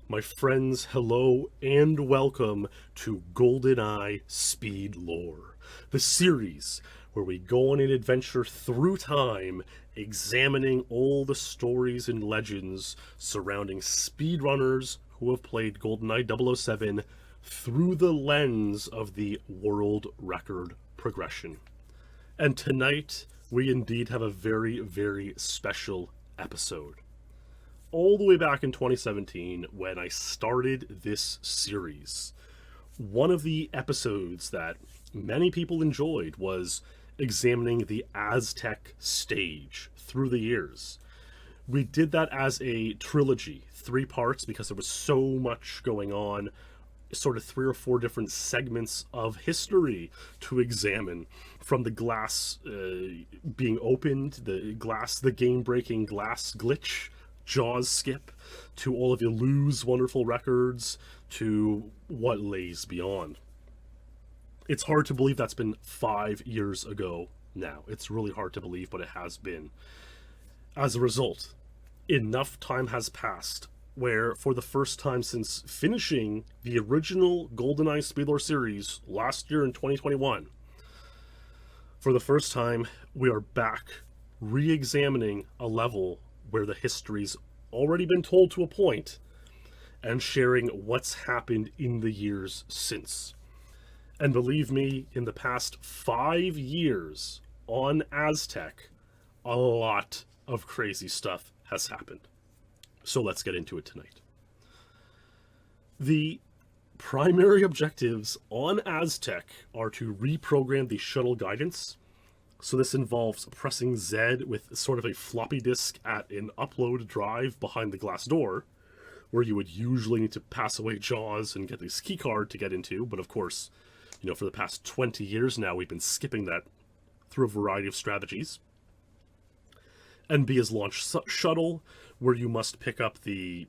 My friends, hello and welcome to GoldenEye SpeedLore, the series where we go on an adventure through time, examining all the stories and legends surrounding speedrunners who have played GoldenEye 007 through the lens of the world record progression. And tonight, we indeed have a very, very special episode all the way back in 2017 when I started this series. One of the episodes that many people enjoyed was examining the Aztec stage through the years. We did that as a trilogy, 3 parts, because there was so much going on, sort of 3 or 4 different segments of history to examine, from the glass being opened, the game breaking glass glitch, Jaws skip, to all of Ilu's wonderful records, to what lays beyond. It's hard to believe that's been 5 years ago now. It's really hard to believe, but it has been. As a result, enough time has passed where, for the first time since finishing the original GoldenEye SpeedLore series last year in 2021, for the first time, we are back re-examining a level where the history's already been told to a point, and sharing what's happened in the years since. And believe me, in the past 5 years on Aztec, a lot of crazy stuff has happened. So let's get into it tonight. The primary objectives on Aztec are to reprogram the shuttle guidance. So this involves pressing Z with sort of a floppy disk at an upload drive behind the glass door, where you would usually need to pass away Jaws and get this keycard to get into. But of course, for the past 20 years now, we've been skipping that through a variety of strategies. And B is launch shuttle, where you must pick up the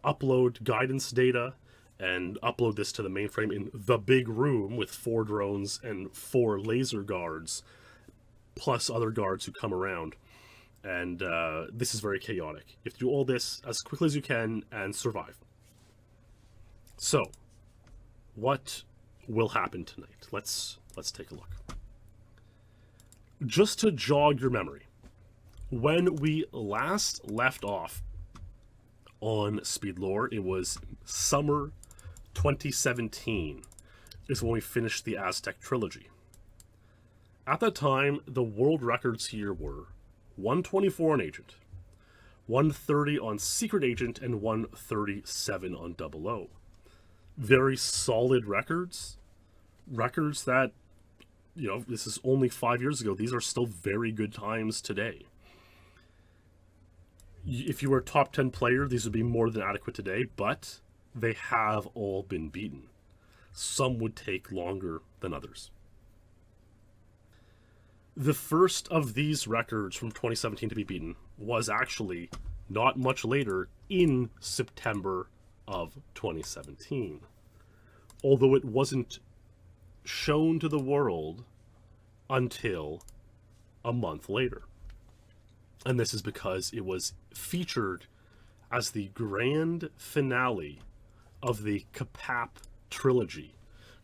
upload guidance data and upload this to the mainframe in the big room with 4 drones and 4 laser guards, plus other guards who come around. And this is very chaotic. You have to do all this as quickly as you can and survive. So, what will happen tonight? Let's take a look. Just to jog your memory, when we last left off on SpeedLore, it was summer 2017 is when we finished the Aztec trilogy. At that time, the world records here were 124 on Agent, 130 on Secret Agent, and 137 on 00. Very solid records. Records that, this is only 5 years ago. These are still very good times today. If you were a top 10 player, these would be more than adequate today, but they have all been beaten. Some would take longer than others. The first of these records from 2017 to be beaten was actually not much later, in September of 2017. Although it wasn't shown to the world until a month later. And this is because it was featured as the grand finale of the capab trilogy.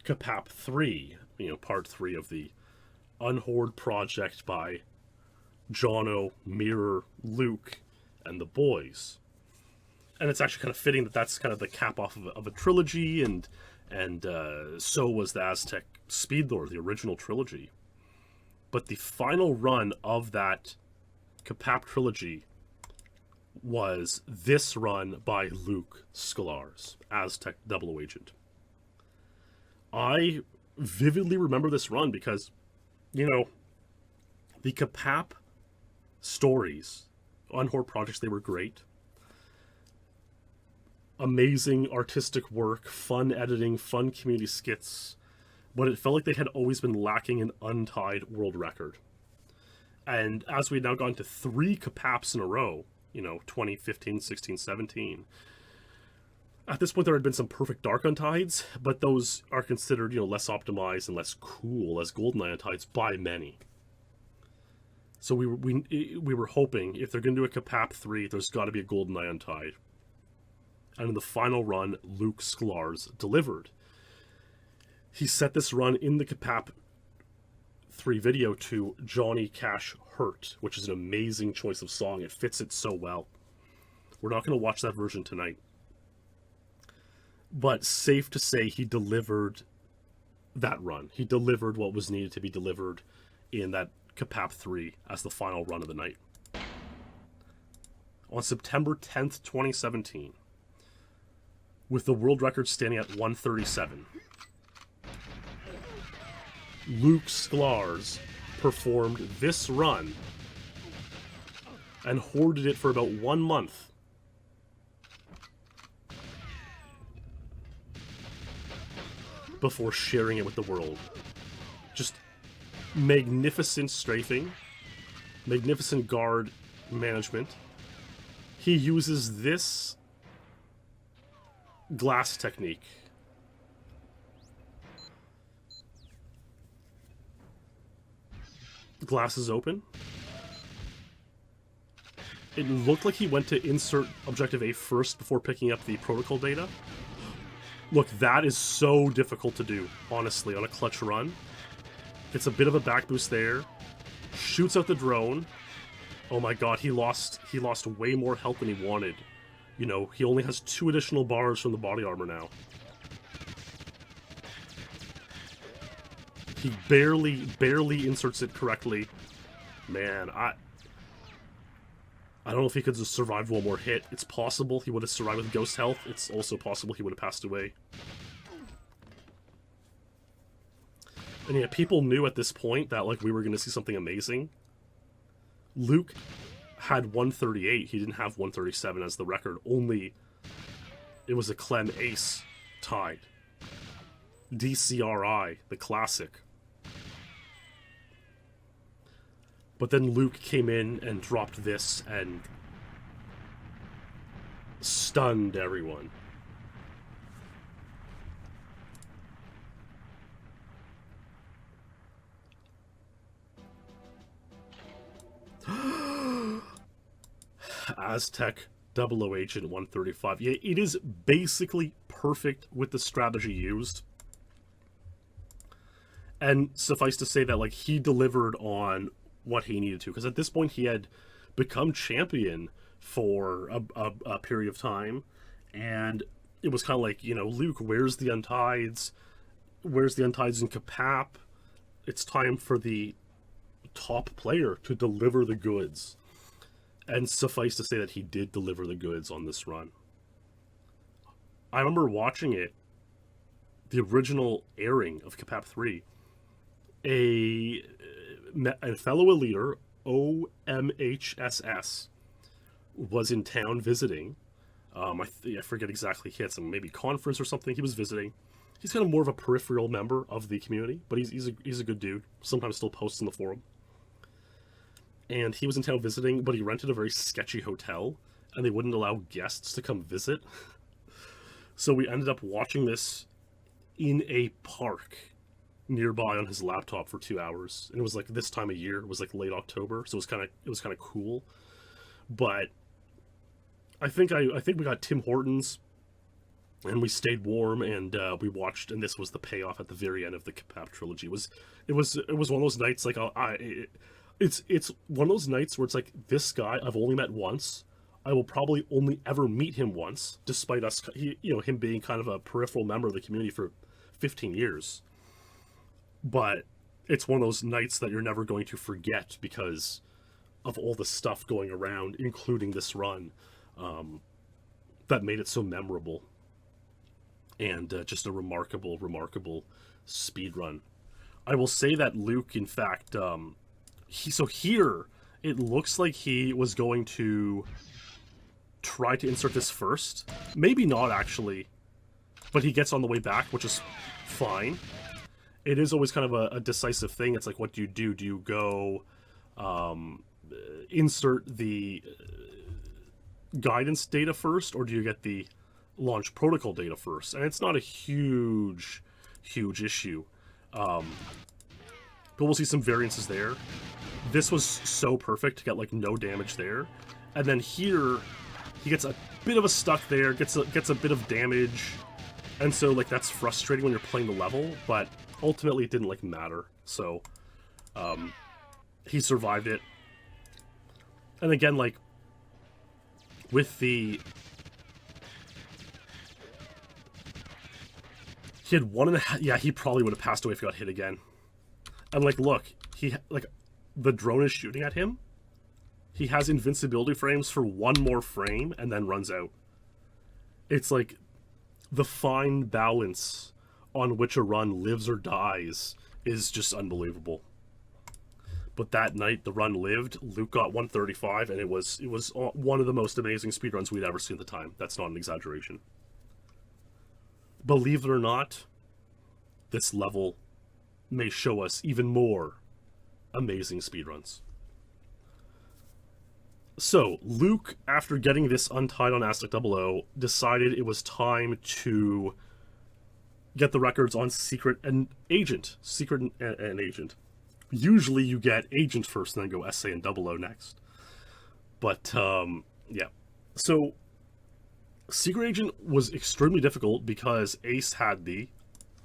Capab 3, part 3 of the Unhoard project by Jono, Mirror, Luke, and the boys. And it's actually kind of fitting that that's kind of the cap off of a trilogy, and so was the Aztec SpeedLore, the original trilogy. But the final run of that capab trilogy was this run by Luke Sklar's Aztec 00 Agent. I vividly remember this run because, the capab stories, Unhoard projects, they were great. Amazing artistic work, fun editing, fun community skits, but it felt like they had always been lacking an untied world record. And as we'd now gone to 3 capabs in a row, 2015, 16, 17, at this point there had been some perfect dark untides, but those are considered, less optimized and less cool as GoldenEye untides by many. So we were hoping, if they're going to do a capab 3, there's got to be a GoldenEye untied. And in the final run, Luke Sklar's delivered. He set this run in the capap 3 video to Johnny Cash Hurt, which is an amazing choice of song. It fits it so well. We're not going to watch that version tonight. But safe to say he delivered that run. He delivered what was needed to be delivered in that capap 3 as the final run of the night. On September 10th, 2017, with the world record standing at 137, Luke Sklar's performed this run and hoarded it for about 1 month. Before sharing it with the world. Just magnificent strafing, magnificent guard management. He uses this glass technique. Glass is open. It looked like he went to insert objective A first before picking up the protocol data. Look, that is so difficult to do, honestly, on a clutch run. It's a bit of a back boost there. Shoots out the drone. Oh my god, he lost way more health than he wanted. You know, he only has 2 additional bars from the body armor now. He barely inserts it correctly. Man, I don't know if he could have survived one more hit. It's possible he would have survived with ghost health. It's also possible he would have passed away. And yeah, people knew at this point that, like, we were going to see something amazing. Luke had 138. He didn't have 137 as the record. Only it was a Clem ace tied. DCRI, the classic. But then Luke came in and dropped this and stunned everyone. Aztec 00 Agent 135. Yeah, it is basically perfect with the strategy used. And suffice to say that, like, he delivered on what he needed to, because at this point he had become champion for a period of time, and it was kind of like, you know, Luke, where's the Untides? Where's the Untides in capap? It's time for the top player to deliver the goods. And suffice to say that he did deliver the goods on this run. I remember watching it, the original airing of capap 3. A fellow eliter, OMHSS, was in town visiting. I forget exactly. He had some maybe conference or something he was visiting. He's kind of more of a peripheral member of the community, but he's a good dude. Sometimes still posts in the forum. And he was in town visiting, but he rented a very sketchy hotel, and they wouldn't allow guests to come visit. So we ended up watching this in a park nearby on his laptop for 2 hours, and it was like this time of year. It was like late October, so it was kind of cool. But I think we got Tim Hortons, and we stayed warm, and we watched, and this was the payoff at the very end of the capap trilogy. It was one of those nights like it's one of those nights where it's like, this guy I've only met once. I will probably only ever meet him once, despite us, him being kind of a peripheral member of the community for 15 years. But it's one of those nights that you're never going to forget because of all the stuff going around, including this run, that made it so memorable. And just a remarkable speed run. I will say that Luke, in fact, here it looks like he was going to try to insert this first. Maybe not, actually. But he gets on the way back, which is fine. It is always kind of a decisive thing. It's like, what do? Do you go insert the guidance data first, or do you get the launch protocol data first? And it's not a huge issue. But we'll see some variances there. This was so perfect to get, like, no damage there. And then here, he gets a bit of a stuck there, gets a bit of damage, and so like that's frustrating when you're playing the level, but ultimately it didn't like matter. So he survived it. And again, like with the he had 1.5, yeah, he probably would have passed away if he got hit again. And like look, he like the drone is shooting at him. He has invincibility frames for 1 more frame and then runs out. It's like the fine balance on which a run lives or dies is just unbelievable. But that night, the run lived. Luke got 135, and it was one of the most amazing speedruns we'd ever seen at the time. That's not an exaggeration. Believe it or not, this level may show us even more amazing speedruns. So, Luke, after getting this untied on Aztec 00, decided it was time to get the records on Secret and Agent. Secret and Agent. Usually you get Agent first and then go SA and 00 next. But, yeah. So, Secret Agent was extremely difficult because Ace had the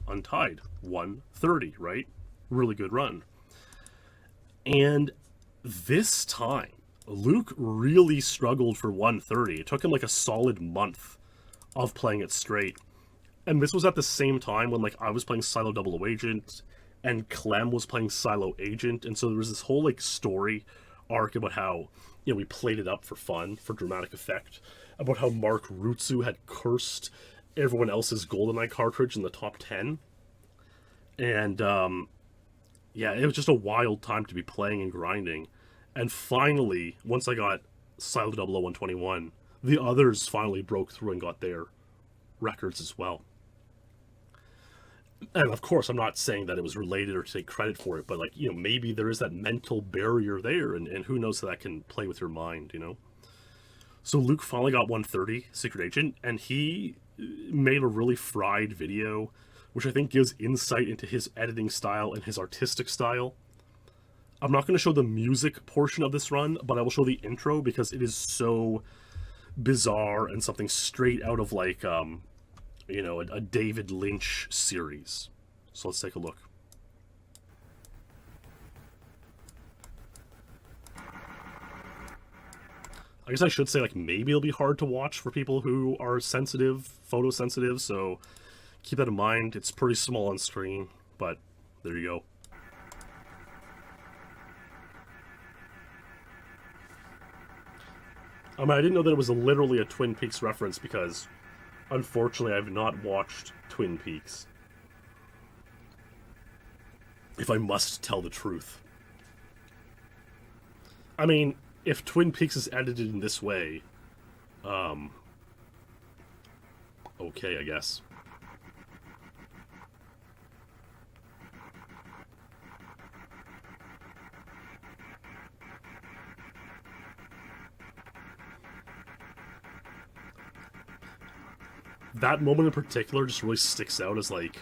untied 130, right? Really good run. And this time, Luke really struggled for 130. It took him like a solid month of playing it straight. And this was at the same time when like I was playing Silo 00 Agent and Clem was playing Silo Agent. And so there was this whole like story arc about how, you know, we played it up for fun, for dramatic effect, about how Mark Rutsu had cursed everyone else's GoldenEye cartridge in the top 10. And yeah, it was just a wild time to be playing and grinding. And finally, once I got Silo 00121, the others finally broke through and got their records as well. And of course, I'm not saying that it was related or to take credit for it, but like, you know, maybe there is that mental barrier there, and who knows how that can play with your mind, you know? So Luke finally got 130, Secret Agent, and he made a really fried video, which I think gives insight into his editing style and his artistic style. I'm not going to show the music portion of this run, but I will show the intro because it is so bizarre and something straight out of like, you know, a David Lynch series. So let's take a look. I guess I should say like maybe it'll be hard to watch for people who are sensitive, photosensitive, so keep that in mind. It's pretty small on screen, but there you go. I didn't know that it was literally a Twin Peaks reference because, unfortunately, I've not watched Twin Peaks. If I must tell the truth. I mean, if Twin Peaks is edited in this way, okay, I guess. That moment in particular just really sticks out as like,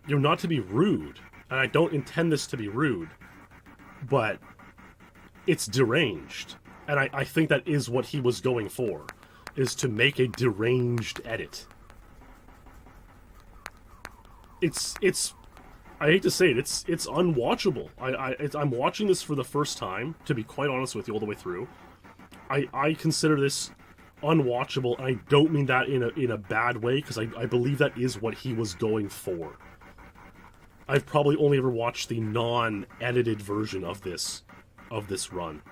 you know, not to be rude, and I don't intend this to be rude, but it's deranged. And I think that is what he was going for, is to make a deranged edit. It's I hate to say it, it's unwatchable. I'm watching this for the first time, to be quite honest with you, all the way through. I consider this unwatchable, and I don't mean that in a bad way, because I believe that is what he was going for. I've probably only ever watched the non-edited version of this run.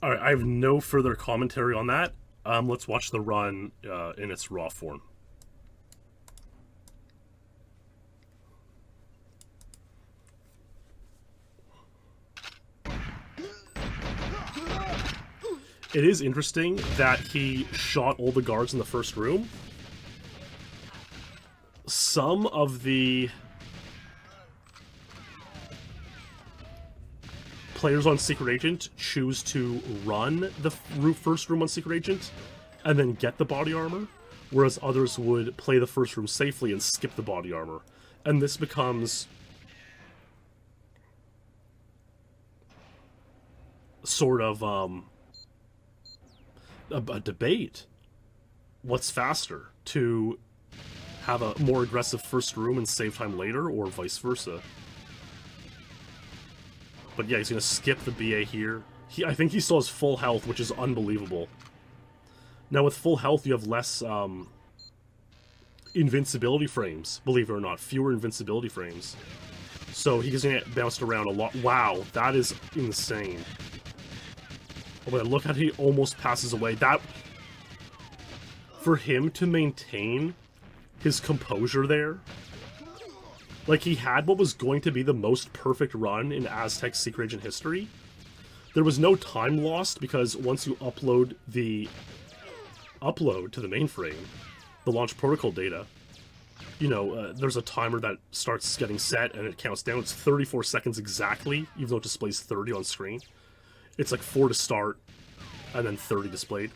Alright, I have no further commentary on that. Let's watch the run in its raw form. it is interesting that he shot all the guards in the first room. Some of the players on Secret Agent choose to run the first room on Secret Agent and then get the body armor, whereas others would play the first room safely and skip the body armor. And this becomes sort of a debate. What's faster, to have a more aggressive first room and save time later, or vice versa? But yeah, he's going to skip the BA here. I think he still has full health, which is unbelievable. Now with full health, you have less invincibility frames, believe it or not. Fewer invincibility frames. So he's going to get bounced around a lot. Wow, that is insane. Oh, but look how he almost passes away. That, for him to maintain his composure there, like, he had what was going to be the most perfect run in Aztec Secret Agent history. There was no time lost, because once you upload to the mainframe, the launch protocol data, you know, there's a timer that starts getting set and it counts down. It's 34 seconds exactly, even though it displays 30 on screen. It's like 4 to start, and then 30 displayed.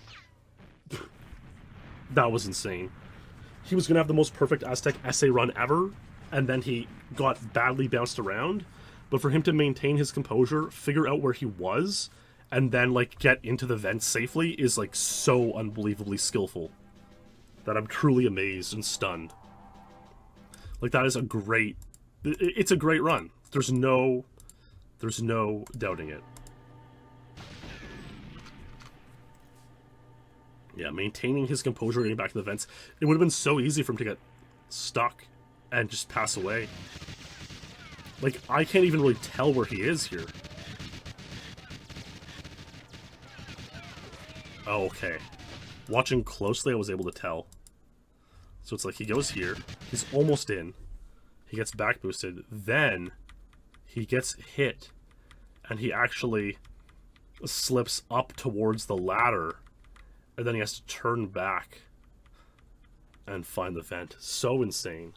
That was insane. He was going to have the most perfect Aztec SA run ever, and then he got badly bounced around. But for him to maintain his composure, figure out where he was, and then, like, get into the vents safely is, like, so unbelievably skillful that I'm truly amazed and stunned. Like, that is a great... It's a great run. There's no doubting it. Yeah, maintaining his composure, getting back to the vents. It would have been so easy for him to get stuck and just pass away. Like, I can't even really tell where he is here. Oh, okay. Watching closely, I was able to tell. So it's like he goes here, he's almost in, he gets back boosted, then he gets hit, and he actually slips up towards the ladder, and then he has to turn back and find the vent. So insane.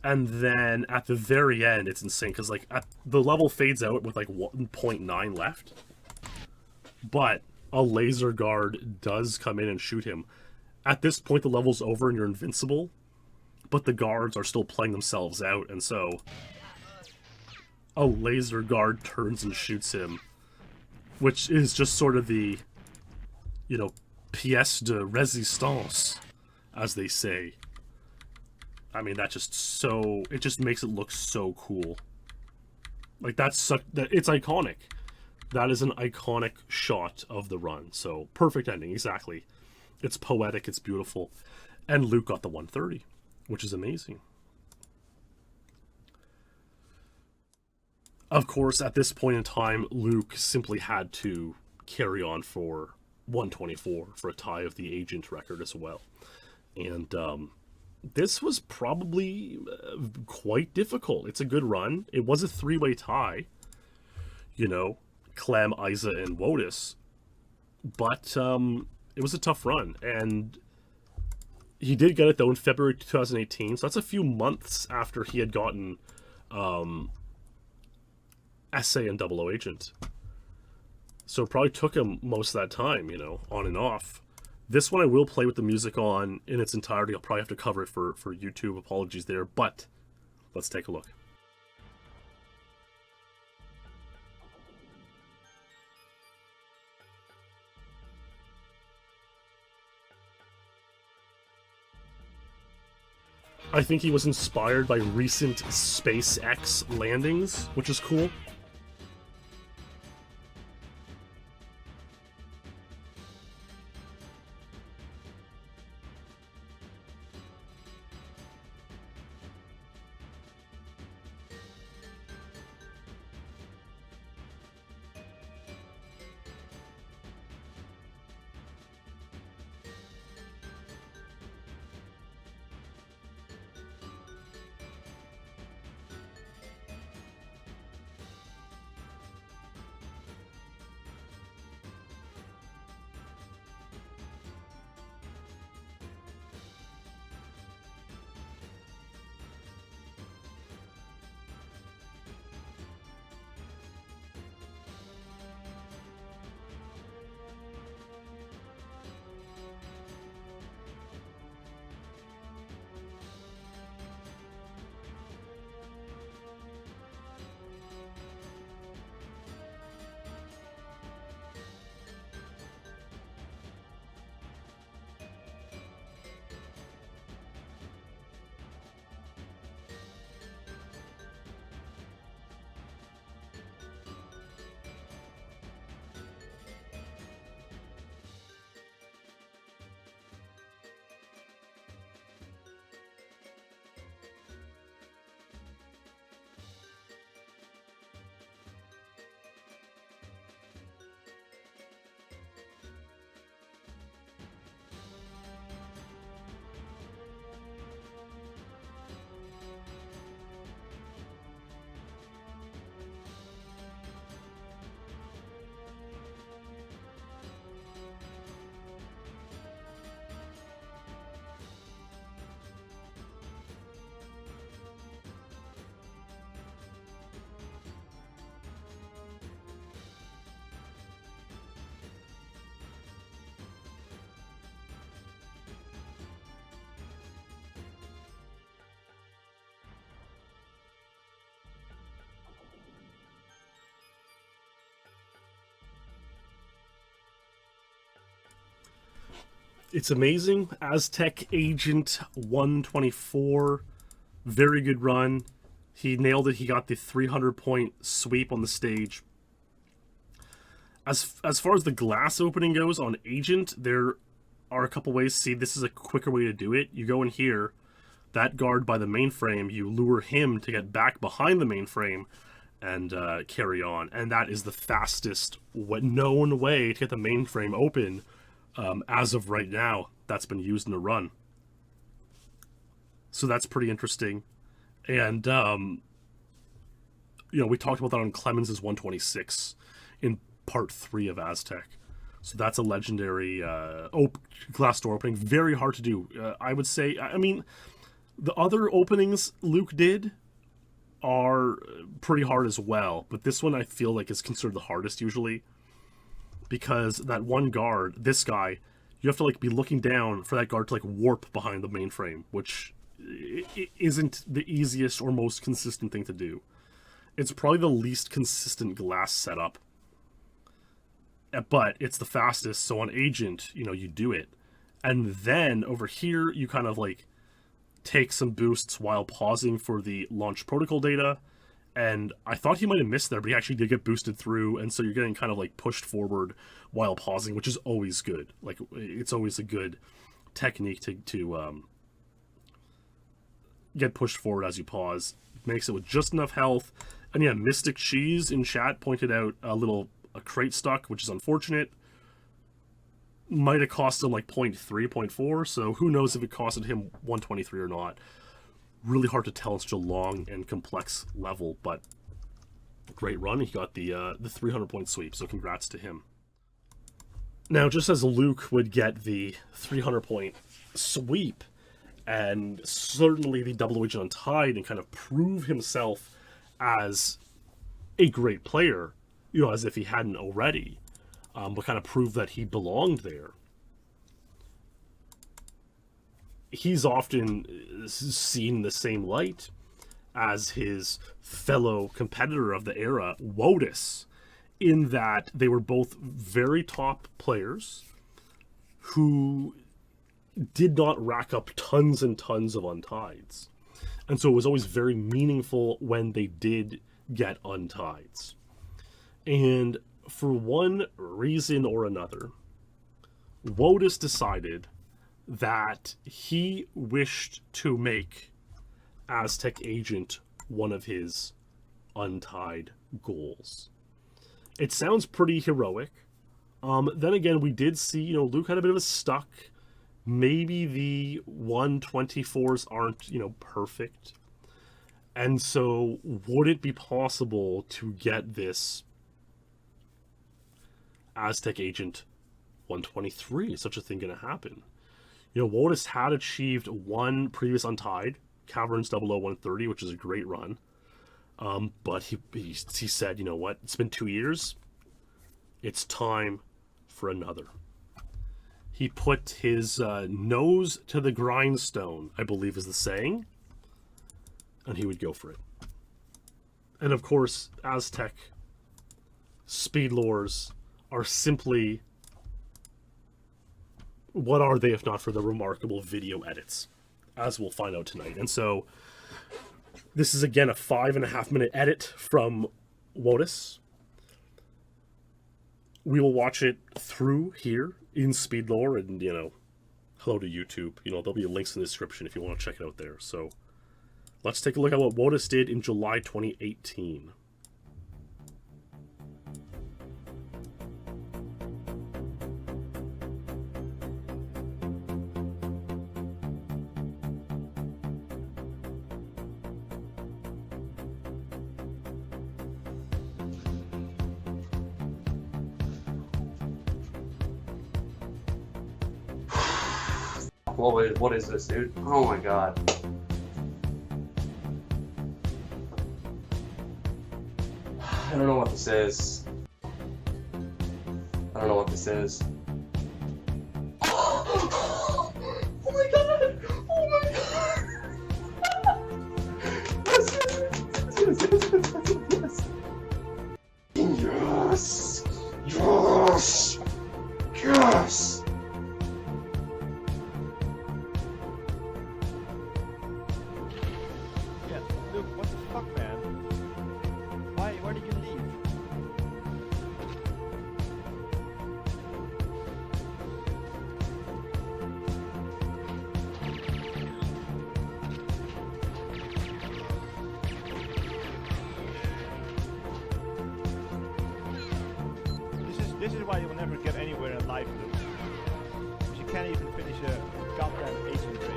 And then at the very end, it's insane, because like the level fades out with like 1.9 left, but a laser guard does come in and shoot him. At this point, the level's over and you're invincible, but the guards are still playing themselves out, and so a laser guard turns and shoots him, which is just sort of the, you know, pièce de résistance, as they say. I mean, that's just so... It just makes it look so cool. Like, it's iconic. That is an iconic shot of the run. So, perfect ending, exactly. It's poetic, it's beautiful. And Luke got the 130, which is amazing. Of course, at this point in time, Luke simply had to carry on for 124 for a tie of the agent record as well. And, this was probably quite difficult. It's a good run. It was a three-way tie, you know, Clem, Isa, and Wodis. But it was a tough run. And he did get it, though, in February 2018. So that's a few months after he had gotten SA and 00 Agent. So it probably took him most of that time, you know, on and off. This one I will play with the music on in its entirety. I'll probably have to cover it for YouTube. Apologies there, but let's take a look. I think he was inspired by recent SpaceX landings, which is cool. It's amazing. Aztec Agent 124, very good run. He nailed it. He got the 300-point sweep on the stage. As far as the glass opening goes on Agent, there are a couple ways. See, this is a quicker way to do it. You go in here, that guard by the mainframe, you lure him to get back behind the mainframe and carry on. And that is the fastest known way to get the mainframe open as of right now. That's been used in the run. So that's pretty interesting. And, you know, we talked about that on Clemens' 126 in part 3 of Aztec. So that's a legendary glass door opening. Very hard to do. I would say, I mean, the other openings Luke did are pretty hard as well. But this one I feel like is considered the hardest usually. Because that one guard, this guy, you have to like be looking down for that guard to like warp behind the mainframe, which isn't the easiest or most consistent thing to do. It's probably the least consistent glass setup. But it's the fastest, so on Agent, you know, you do it. And then over here, you kind of like take some boosts while pausing for the launch protocol data. And I thought he might have missed there, but he actually did get boosted through, and so you're getting kind of like pushed forward while pausing, which is always good. Like, it's always a good technique to get pushed forward as you pause. Makes it with just enough health. And yeah, Mystic Cheese in chat pointed out a crate stuck, which is unfortunate. Might have cost him like 0.3, 0.4, so who knows if it costed him 123 or not. Really hard to tell in such a long and complex level, but great run. He got the 300-point sweep, so congrats to him. Now, just as Luke would get the 300-point sweep, and certainly the double agent Untied, and kind of prove himself as a great player, you know, as if he hadn't already, but kind of prove that he belonged there. He's often seen in the same light as his fellow competitor of the era, Wodis, in that they were both very top players who did not rack up tons and tons of Untides. And so it was always very meaningful when they did get Untides. And for one reason or another, Wodis decided that he wished to make Aztec Agent one of his Untied goals. It sounds pretty heroic. Then again, we did see, you know, Luke had a bit of a stuck. Maybe the 124s aren't, you know, perfect. And so would it be possible to get this Aztec Agent 123? Is such a thing going to happen? You know, Wodis had achieved one previous Untied, Caverns 00130, which is a great run. But he said, you know what, it's been 2 years. It's time for another. He put his nose to the grindstone, I believe is the saying, and he would go for it. And of course, Aztec SpeedLores are simply, what are they if not for the remarkable video edits, as we'll find out tonight. And so this is again a 5.5-minute edit from Wodis. We will watch it through here in SpeedLore, and, you know, hello to YouTube. You know, there'll be links in the description if you want to check it out there. So let's take a look at what Wodis did in July 2018. What is this, dude? Oh my god. I don't know what this is. I don't know what this is. Oh my god! Oh my god! Yes! Yes! Yes! can't even finish a goddamn agent race.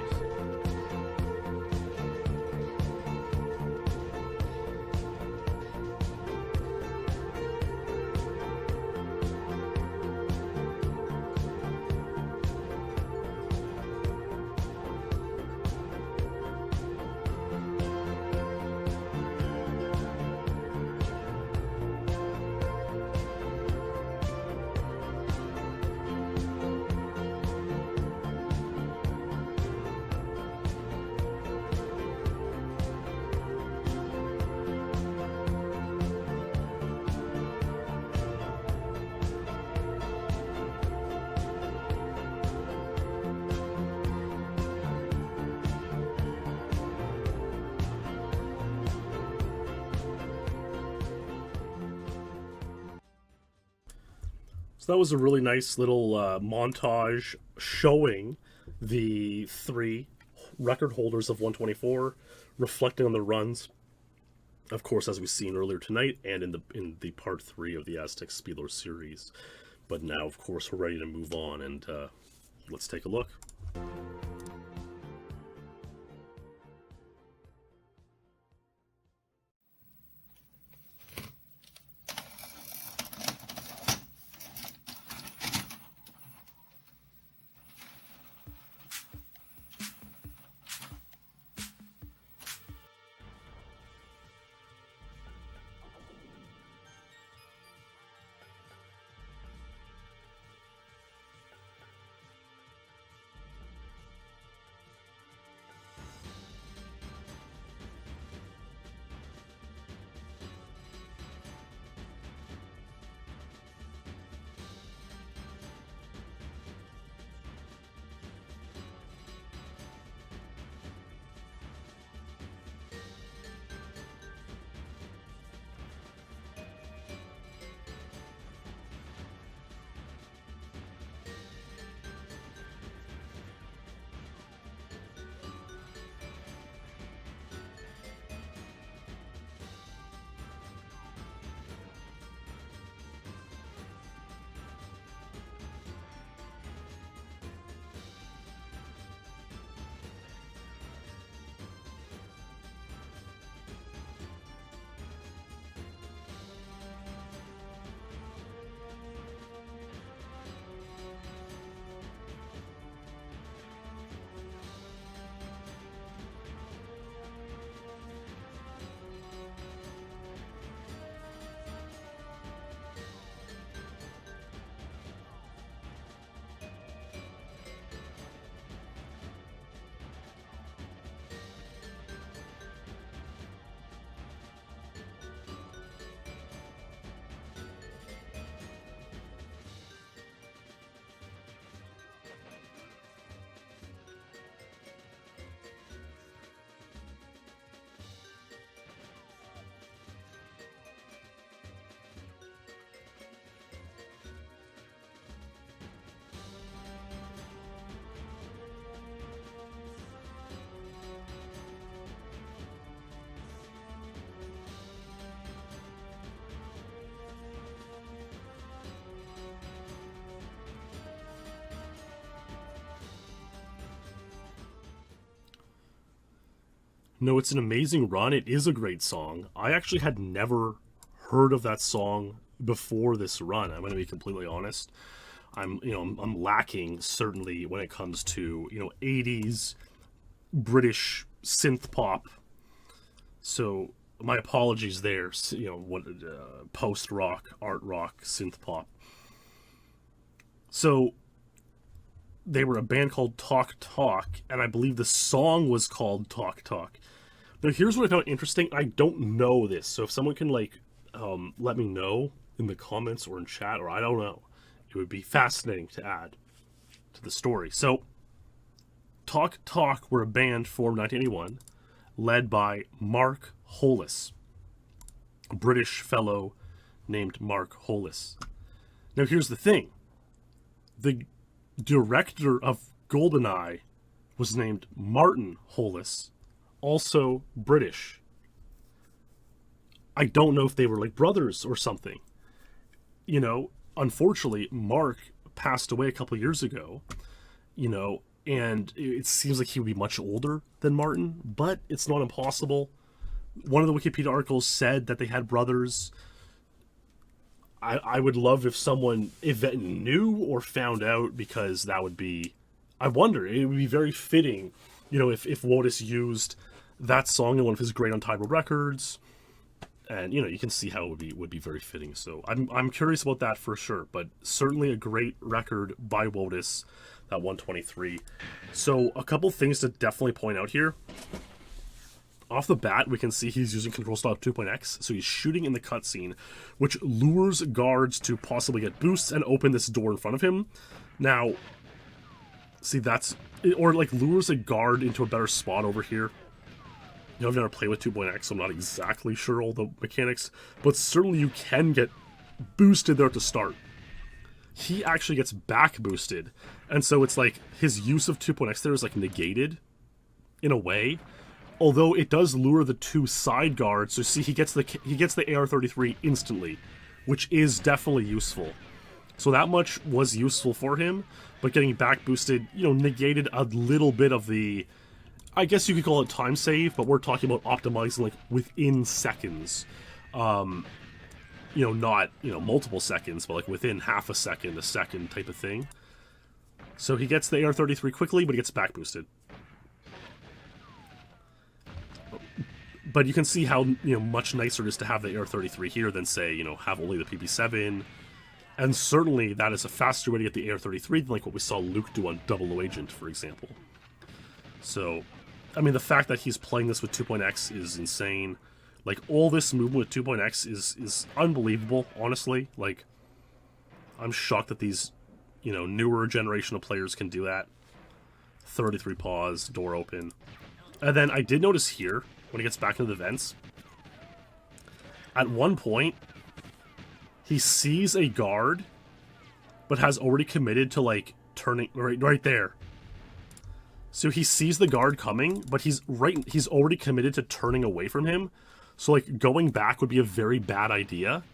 So that was a really nice little montage showing the 3 record holders of 124, reflecting on the runs, of course, as we've seen earlier tonight, and in the part 3 of the Aztec SpeedLore series. But now, of course, we're ready to move on, and let's take a look. No, it's an amazing run. It is a great song. I actually had never heard of that song before this run. I'm going to be completely honest. I'm lacking certainly when it comes to 80s British synth pop. So my apologies there. Post rock, art rock, synth pop. So they were a band called Talk Talk, and I believe the song was called Talk Talk. Now, here's what I found interesting. I don't know this, so if someone can let me know in the comments or in chat, or I don't know, it would be fascinating to add to the story. So, Talk Talk were a band formed in 1981, led by Mark Hollis, a British fellow named Mark Hollis. Now, here's the thing. The director of GoldenEye was named Martin Hollis, also British. I don't know if they were like brothers or something. Unfortunately, Mark passed away a couple years ago. you know, and it seems like he would be much older than Martin, but it's not impossible. One of the Wikipedia articles said that they had brothers. I would love if someone knew or found out, because that would be, I wonder, it would be very fitting, you know, if Wodis used that song in one of his great untitled records, and you know, you can see how it would be very fitting. So I'm curious about that for sure, but certainly a great record by Wodis, that 123. So a couple things to definitely point out here. Off the bat, we can see he's using control stop 2.x, so he's shooting in the cutscene, which lures guards to possibly get boosts and open this door in front of him. Now, see, that's, or like lures a guard into a better spot over here. You know, I've never played with 2.x, so I'm not exactly sure all the mechanics, but certainly you can get boosted there to start. He actually gets back boosted, and so it's like his use of 2.x there is like negated in a way. Although it does lure the two side guards, so see, he gets the AR-33 instantly, which is definitely useful. So that much was useful for him, but getting back boosted, you know, negated a little bit of the, I guess you could call it time save, but we're talking about optimizing like within seconds. You know, not, you know, multiple seconds, but like within half a second type of thing. So he gets the AR-33 quickly, but he gets back boosted. But you can see how, you know, much nicer it is to have the AR-33 here than, say, you know, have only the PP7. And certainly that is a faster way to get the AR-33 than like what we saw Luke do on Double O Agent, for example. So, I mean, the fact that he's playing this with 2.x is insane. Like, all this movement with 2.x is unbelievable, honestly. Like, I'm shocked that these, you know, newer generation of players can do that. 33 pause, door open. And then I did notice here, when he gets back into the vents, at one point, he sees a guard, but has already committed to, like, turning, right there. So he sees the guard coming, but he's already committed to turning away from him. So, like, going back would be a very bad idea.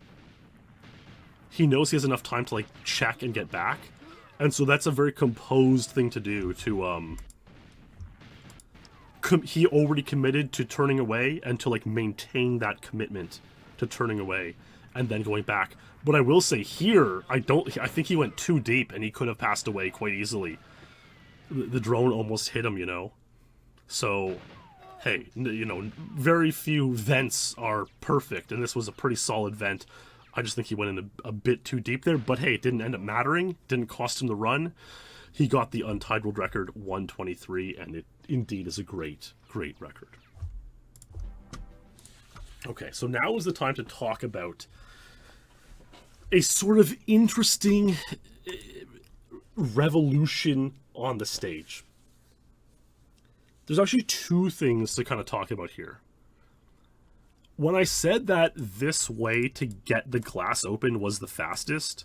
He knows he has enough time to, like, check and get back. And so that's a very composed thing to do, to, he already committed to turning away and to, like, maintain that commitment to turning away and then going back. But I will say here, I think he went too deep and he could have passed away quite easily. The drone almost hit him, you know. So, hey, you know, very few vents are perfect, and this was a pretty solid vent. I just think he went in a bit too deep there, but hey, it didn't end up mattering. Didn't cost him the run. He got the untitled record 123, and it indeed is a great, great record. Okay, so now is the time to talk about a sort of interesting revolution on the stage. There's actually two things to kind of talk about here. When I said that this way to get the glass open was the fastest,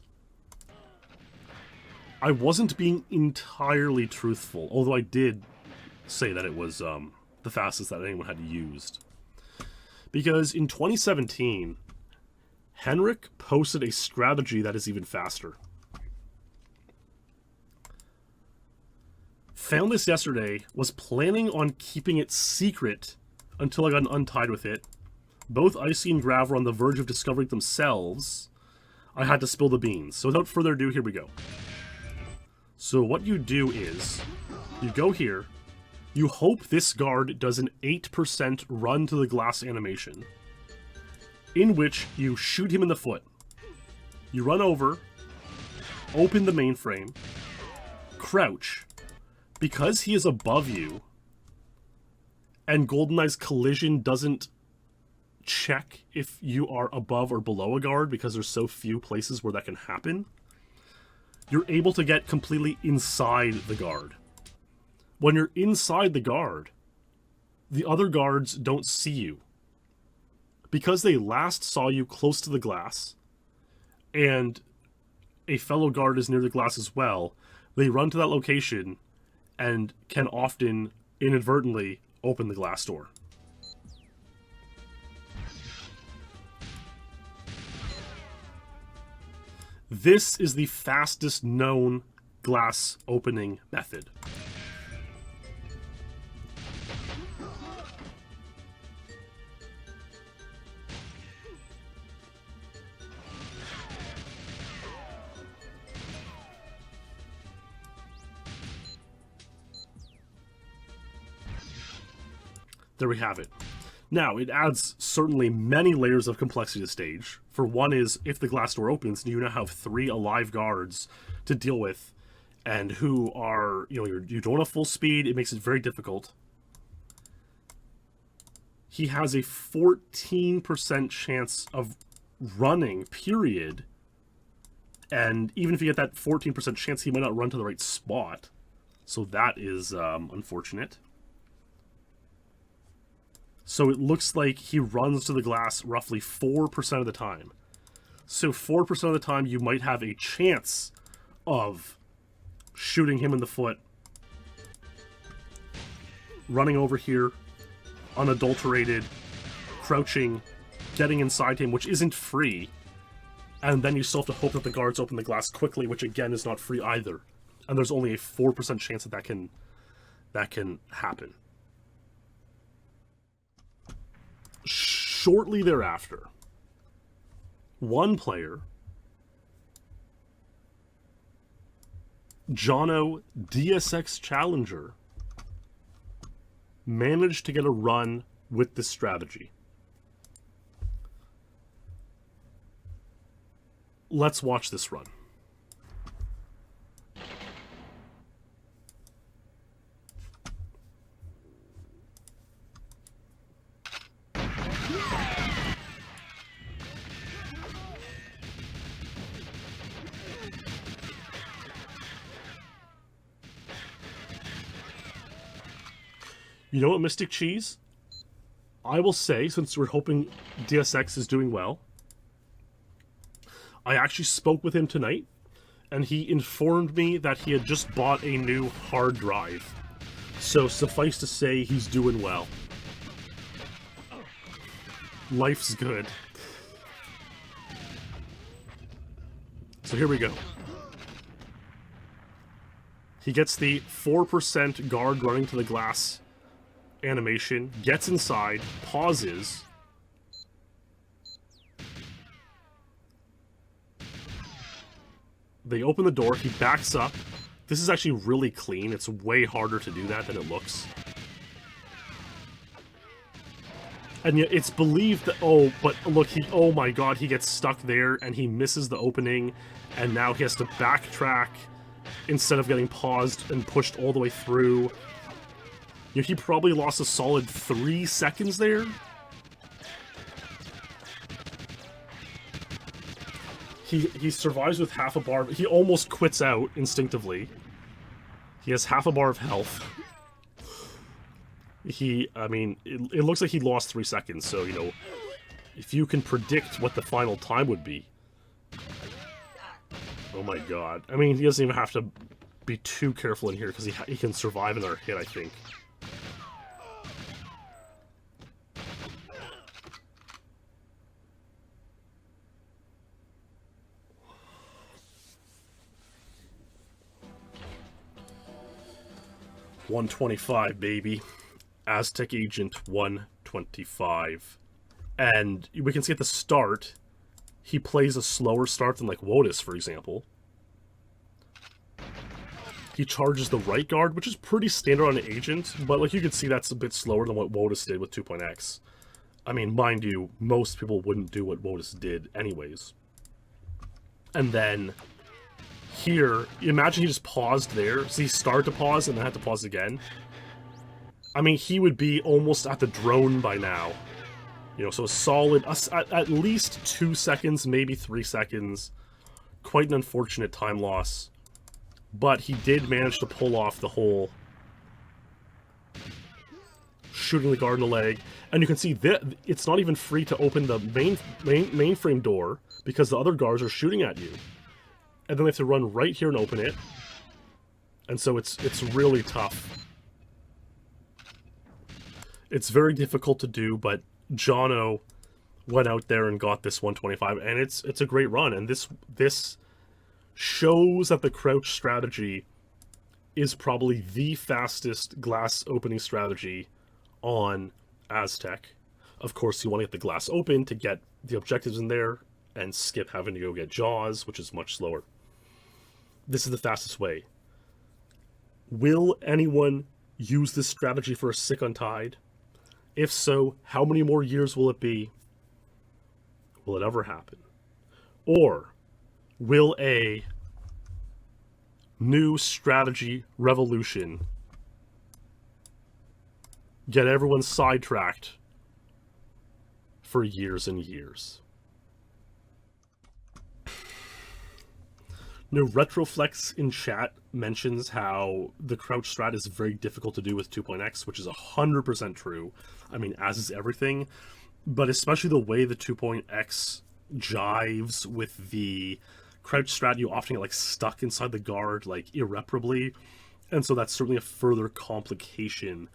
I wasn't being entirely truthful, although I did say that it was the fastest that anyone had used. Because in 2017, Henrik posted a strategy that is even faster. Found this yesterday, was planning on keeping it secret until I got untied with it. Both Icy and Grav were on the verge of discovering themselves. I had to spill the beans. So without further ado, here we go. So what you do is, you go here, you hope this guard does an 8% run to the glass animation, in which you shoot him in the foot. You run over, open the mainframe, crouch. Because he is above you, and GoldenEye's collision doesn't check if you are above or below a guard because there's so few places where that can happen, you're able to get completely inside the guard. When you're inside the guard, the other guards don't see you. Because they last saw you close to the glass, and a fellow guard is near the glass as well, they run to that location and can often, inadvertently, open the glass door. This is the fastest known glass opening method. There we have it. Now, it adds certainly many layers of complexity to the stage. For one is, if the glass door opens, you now have 3 alive guards to deal with, and who are, you know, you don't have full speed, it makes it very difficult. He has a 14% chance of running, period. And even if you get that 14% chance, he might not run to the right spot. So that is unfortunate. So it looks like he runs to the glass roughly 4% of the time. So 4% of the time you might have a chance of shooting him in the foot, running over here, unadulterated, crouching, getting inside him, which isn't free, and then you still have to hope that the guards open the glass quickly, which again is not free either. And there's only a 4% chance that that can happen. Shortly thereafter, one player, Jono DSX Challenger, managed to get a run with this strategy. Let's watch this run. You know what, Mystic Cheese? I will say, since we're hoping DSX is doing well, I actually spoke with him tonight, and he informed me that he had just bought a new hard drive. So suffice to say, he's doing well. Life's good. So here we go. He gets the 4% guard running to the glass animation, gets inside, pauses, they open the door, he backs up. This is actually really clean. It's way harder to do that than it looks. And yet it's believed that, oh, but look, oh my god, he gets stuck there and he misses the opening, and now he has to backtrack instead of getting paused and pushed all the way through. You know, he probably lost a solid 3 seconds there. He survives with half a bar. He almost quits out instinctively. He has half a bar of health. I mean, it looks like he lost 3 seconds, so, you know, if you can predict what the final time would be. Oh my god. I mean, he doesn't even have to be too careful in here, because he can survive another hit, I think. $125, baby. Aztec Agent 125. And we can see at the start, he plays a slower start than like Wodis, for example. He charges the right guard, which is pretty standard on an agent, but like you can see that's a bit slower than what Wodis did with 2.x. I mean, mind you, most people wouldn't do what Wodis did anyways. And then here, imagine he just paused there. So he started to pause and then had to pause again. I mean, he would be almost at the drone by now. You know, so a solid, at least 2 seconds, maybe 3 seconds. Quite an unfortunate time loss. But he did manage to pull off the whole shooting the guard in the leg. And you can see that it's not even free to open the mainframe door because the other guards are shooting at you. And then they have to run right here and open it. And so it's really tough. It's very difficult to do, but Jono went out there and got this 125, and it's a great run. And this shows that the crouch strategy is probably the fastest glass opening strategy on Aztec. Of course, you want to get the glass open to get the objectives in there and skip having to go get jaws, which is much slower. This is the fastest way. Will anyone use this strategy for a Sick Untied? If so, how many more years will it be? Will it ever happen? Or will a new strategy revolution get everyone sidetracked for years and years? No, Retroflex in chat mentions how the crouch strat is very difficult to do with 2.x, which is 100% true. I mean, as is everything, but especially the way the 2.x jives with the crouch strat, you often get like stuck inside the guard like irreparably, and so that's certainly a further complication.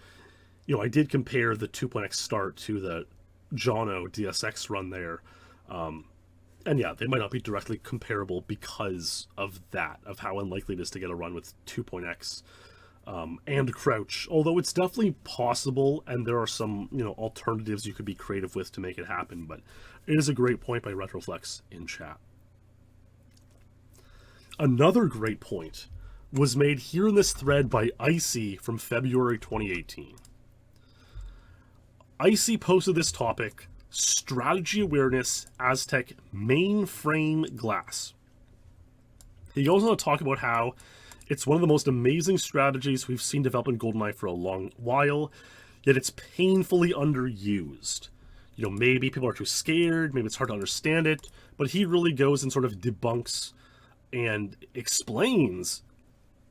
You know, I did compare the 2.x start to the Jono DSX run there, and yeah, they might not be directly comparable because of that, of how unlikely it is to get a run with 2.x and crouch, although it's definitely possible, and there are some, you know, alternatives you could be creative with to make it happen. But it is a great point by Retroflex in chat. Another great point was made here in this thread by Icie from February 2018. Icie posted this topic: strategy awareness Aztec mainframe glass. He goes on to talk about how it's one of the most amazing strategies we've seen develop in GoldenEye for a long while, yet it's painfully underused. You know, maybe people are too scared, maybe it's hard to understand it, but he really goes and sort of debunks and explains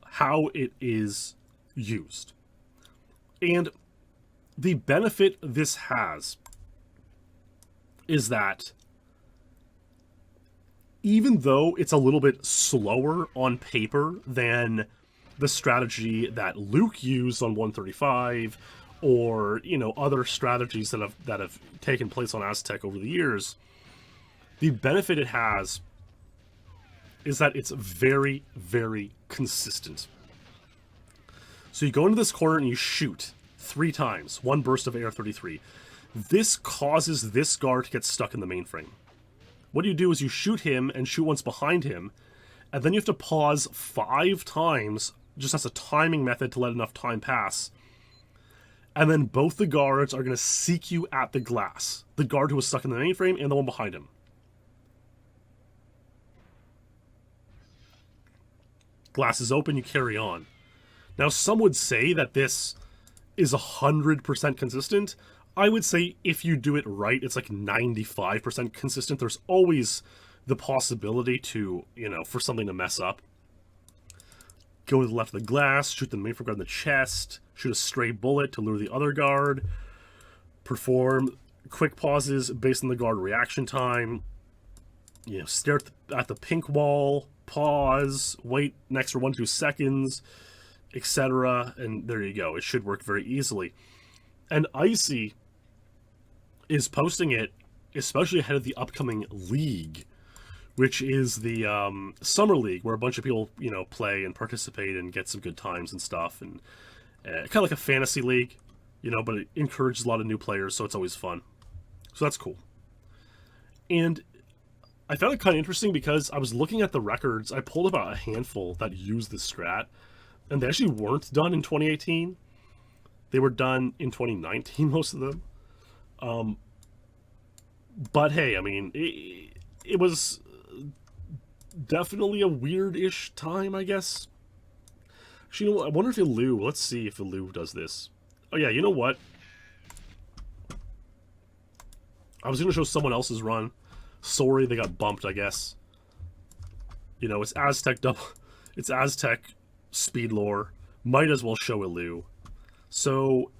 how it is used. And the benefit this has is that even though it's a little bit slower on paper than the strategy that Luke used on 135, or, you know, other strategies that have taken place on Aztec over the years, the benefit it has is that it's very, very consistent. So you go into this corner and you shoot 3 times, 1 burst of AR-33. This causes this guard to get stuck in the mainframe. What you do is you shoot him and shoot once behind him, and then you have to pause 5 times, just as a timing method to let enough time pass. And then both the guards are going to seek you at the glass. The guard who was stuck in the mainframe and the one behind him. Glass is open, you carry on. Now, some would say that this is 100% consistent. I would say if you do it right, it's like 95% consistent. There's always the possibility to, you know, for something to mess up. Go to the left of the glass, shoot the mainframe guard in the chest, shoot a stray bullet to lure the other guard, perform quick pauses based on the guard reaction time, you know, stare at the pink wall, pause, wait next for 1-2 seconds, etc. And there you go. It should work very easily. And Icie is posting it, especially ahead of the upcoming league, which is the summer league, where a bunch of people, you know, play and participate and get some good times and stuff, and kind of like a fantasy league, you know, but it encourages a lot of new players, so it's always fun. So that's cool. And I found it kind of interesting because I was looking at the records. I pulled about a handful that used this strat, and they actually weren't done in 2018. They were done in 2019, most of them. But hey, I mean, it was definitely a weird-ish time, I guess. Actually, you know what? I wonder if Ilu, let's see if Ilu does this. Oh yeah, you know what? I was going to show someone else's run. Sorry, they got bumped, I guess. You know, it's Aztec SpeedLore. Might as well show Ilu. So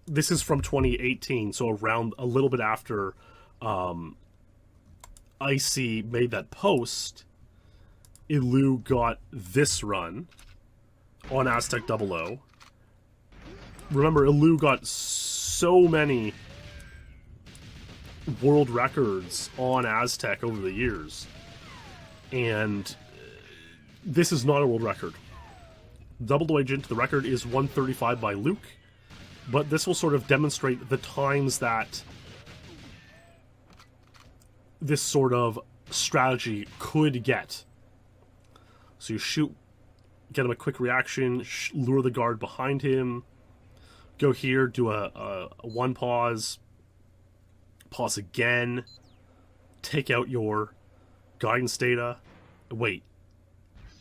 this is from 2018, so around a little bit after Icie made that post. Ilu got this run on Aztec 00. Remember, Ilu got so many world records on Aztec over the years. And this is not a world record. Double Agent, the record is 1:35 by Luke, but this will sort of demonstrate the times that this sort of strategy could get. So you shoot, get him a quick reaction, lure the guard behind him, go here, do a one pause, pause again, take out your guidance data, wait,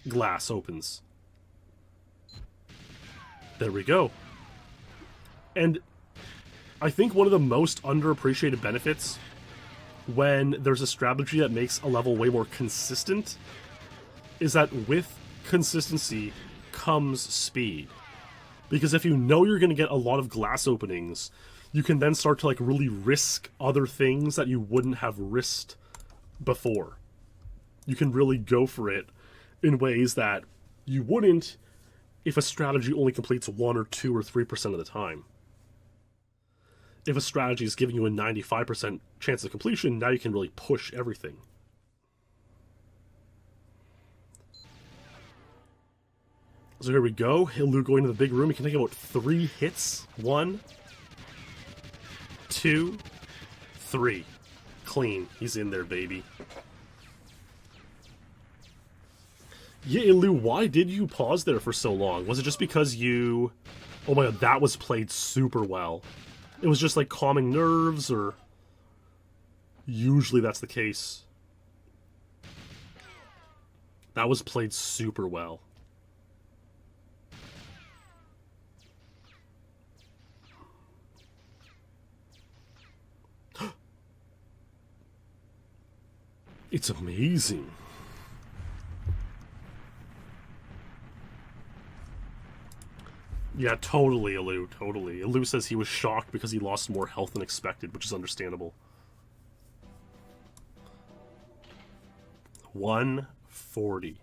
glass opens. There we go. And I think one of the most underappreciated benefits when there's a strategy that makes a level way more consistent is that with consistency comes speed. Because if you know you're going to get a lot of glass openings, you can then start to like really risk other things that you wouldn't have risked before. You can really go for it in ways that you wouldn't if a strategy only completes 1 or 2 or 3% of the time. If a strategy is giving you a 95% chance of completion, now you can really push everything. So here we go. Ilu going to the big room. He can take about 3 hits. 1, 2, 3. Clean. He's in there, baby. Yeah, Ilu, why did you pause there for so long? Was it just because you... Oh my god, that was played super well. It was just like calming nerves, or... Usually that's the case. That was played super well. It's amazing. Yeah, totally, Ilu, totally. Ilu says he was shocked because he lost more health than expected, which is understandable. 140.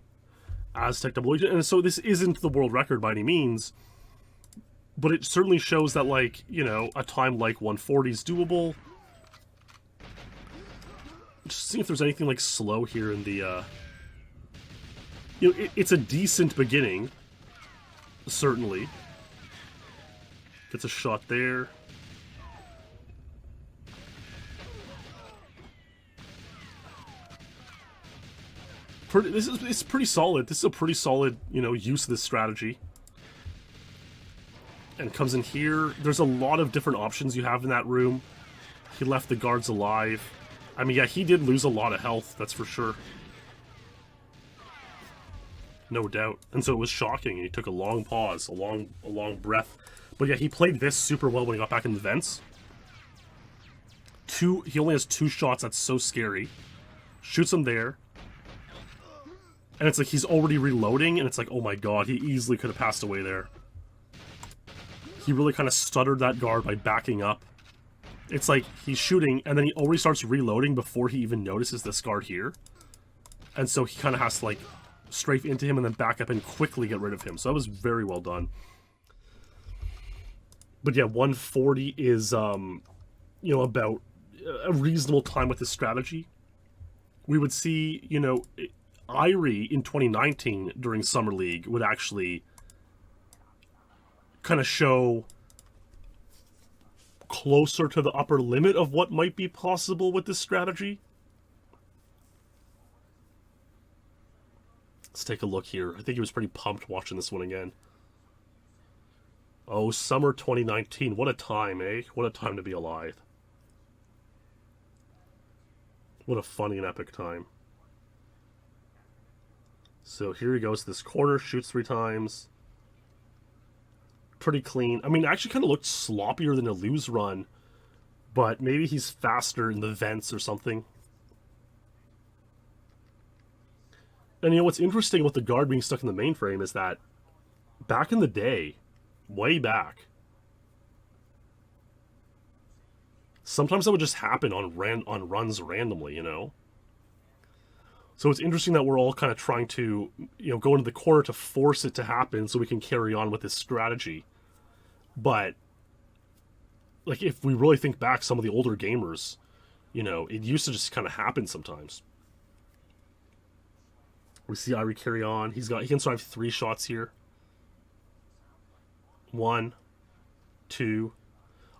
Aztec double agent. And so this isn't the world record by any means, but it certainly shows that, like, you know, a time like 140 is doable. Just seeing if there's anything, like, slow here in the, You know, it's a decent beginning, certainly. Gets a shot there. It's pretty solid. This is a pretty solid, you know, use of this strategy. And comes in here. There's a lot of different options you have in that room. He left the guards alive. I mean, yeah, he did lose a lot of health, that's for sure. No doubt. And so it was shocking. He took a long pause, a long breath. But yeah, he played this super well when he got back in the vents. He only has 2 shots, that's so scary. Shoots him there. And it's like he's already reloading, and it's like, oh my god, he easily could have passed away there. He really kind of stuttered that guard by backing up. It's like he's shooting, and then he already starts reloading before he even notices this guard here. And so he kind of has to, like, strafe into him and then back up and quickly get rid of him. So that was very well done. But yeah, 140 is, you know, about a reasonable time with this strategy. We would see, you know, Irie in 2019 during Summer League would actually kind of show closer to the upper limit of what might be possible with this strategy. Let's take a look here. I think he was pretty pumped watching this one again. Oh, summer 2019. What a time, eh? What a time to be alive. What a funny and epic time. So here he goes to this corner, shoots 3 times. Pretty clean. I mean, it actually kind of looked sloppier than a lose run, but maybe he's faster in the vents or something. And you know what's interesting with the guard being stuck in the mainframe is that back in the day, way back, sometimes that would just happen on runs randomly, you know? So it's interesting that we're all kind of trying to, you know, go into the corner to force it to happen so we can carry on with this strategy. But, like, if we really think back, some of the older gamers, you know, it used to just kind of happen sometimes. We see Irie carry on. He can survive 3 shots here. 1, 2.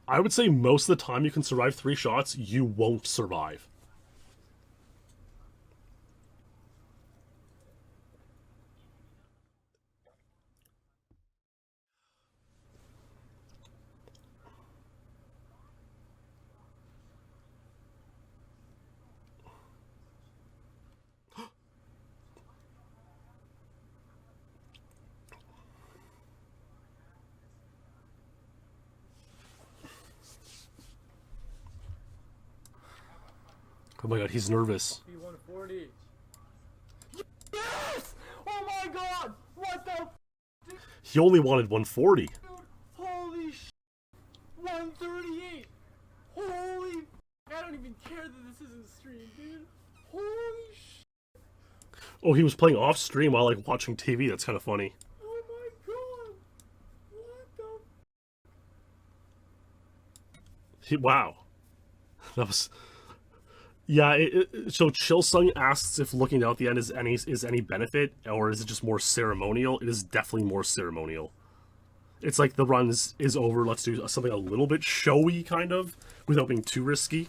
I would say most of the time you can survive 3 shots, you won't survive. Oh my god, he's nervous. P140. Yes! Oh my god! What the f? He only wanted 140. Dude, holy sh! 138! Holy f! I don't even care that this isn't streamed, dude. Holy sh! Oh, he was playing off stream while like watching TV. That's kind of funny. Oh my god! What the f? Wow. That was... Yeah, so Chillsung asks if looking out at the end is any benefit, or is it just more ceremonial? It is definitely more ceremonial. It's like the run is over, let's do something a little bit showy, kind of, without being too risky.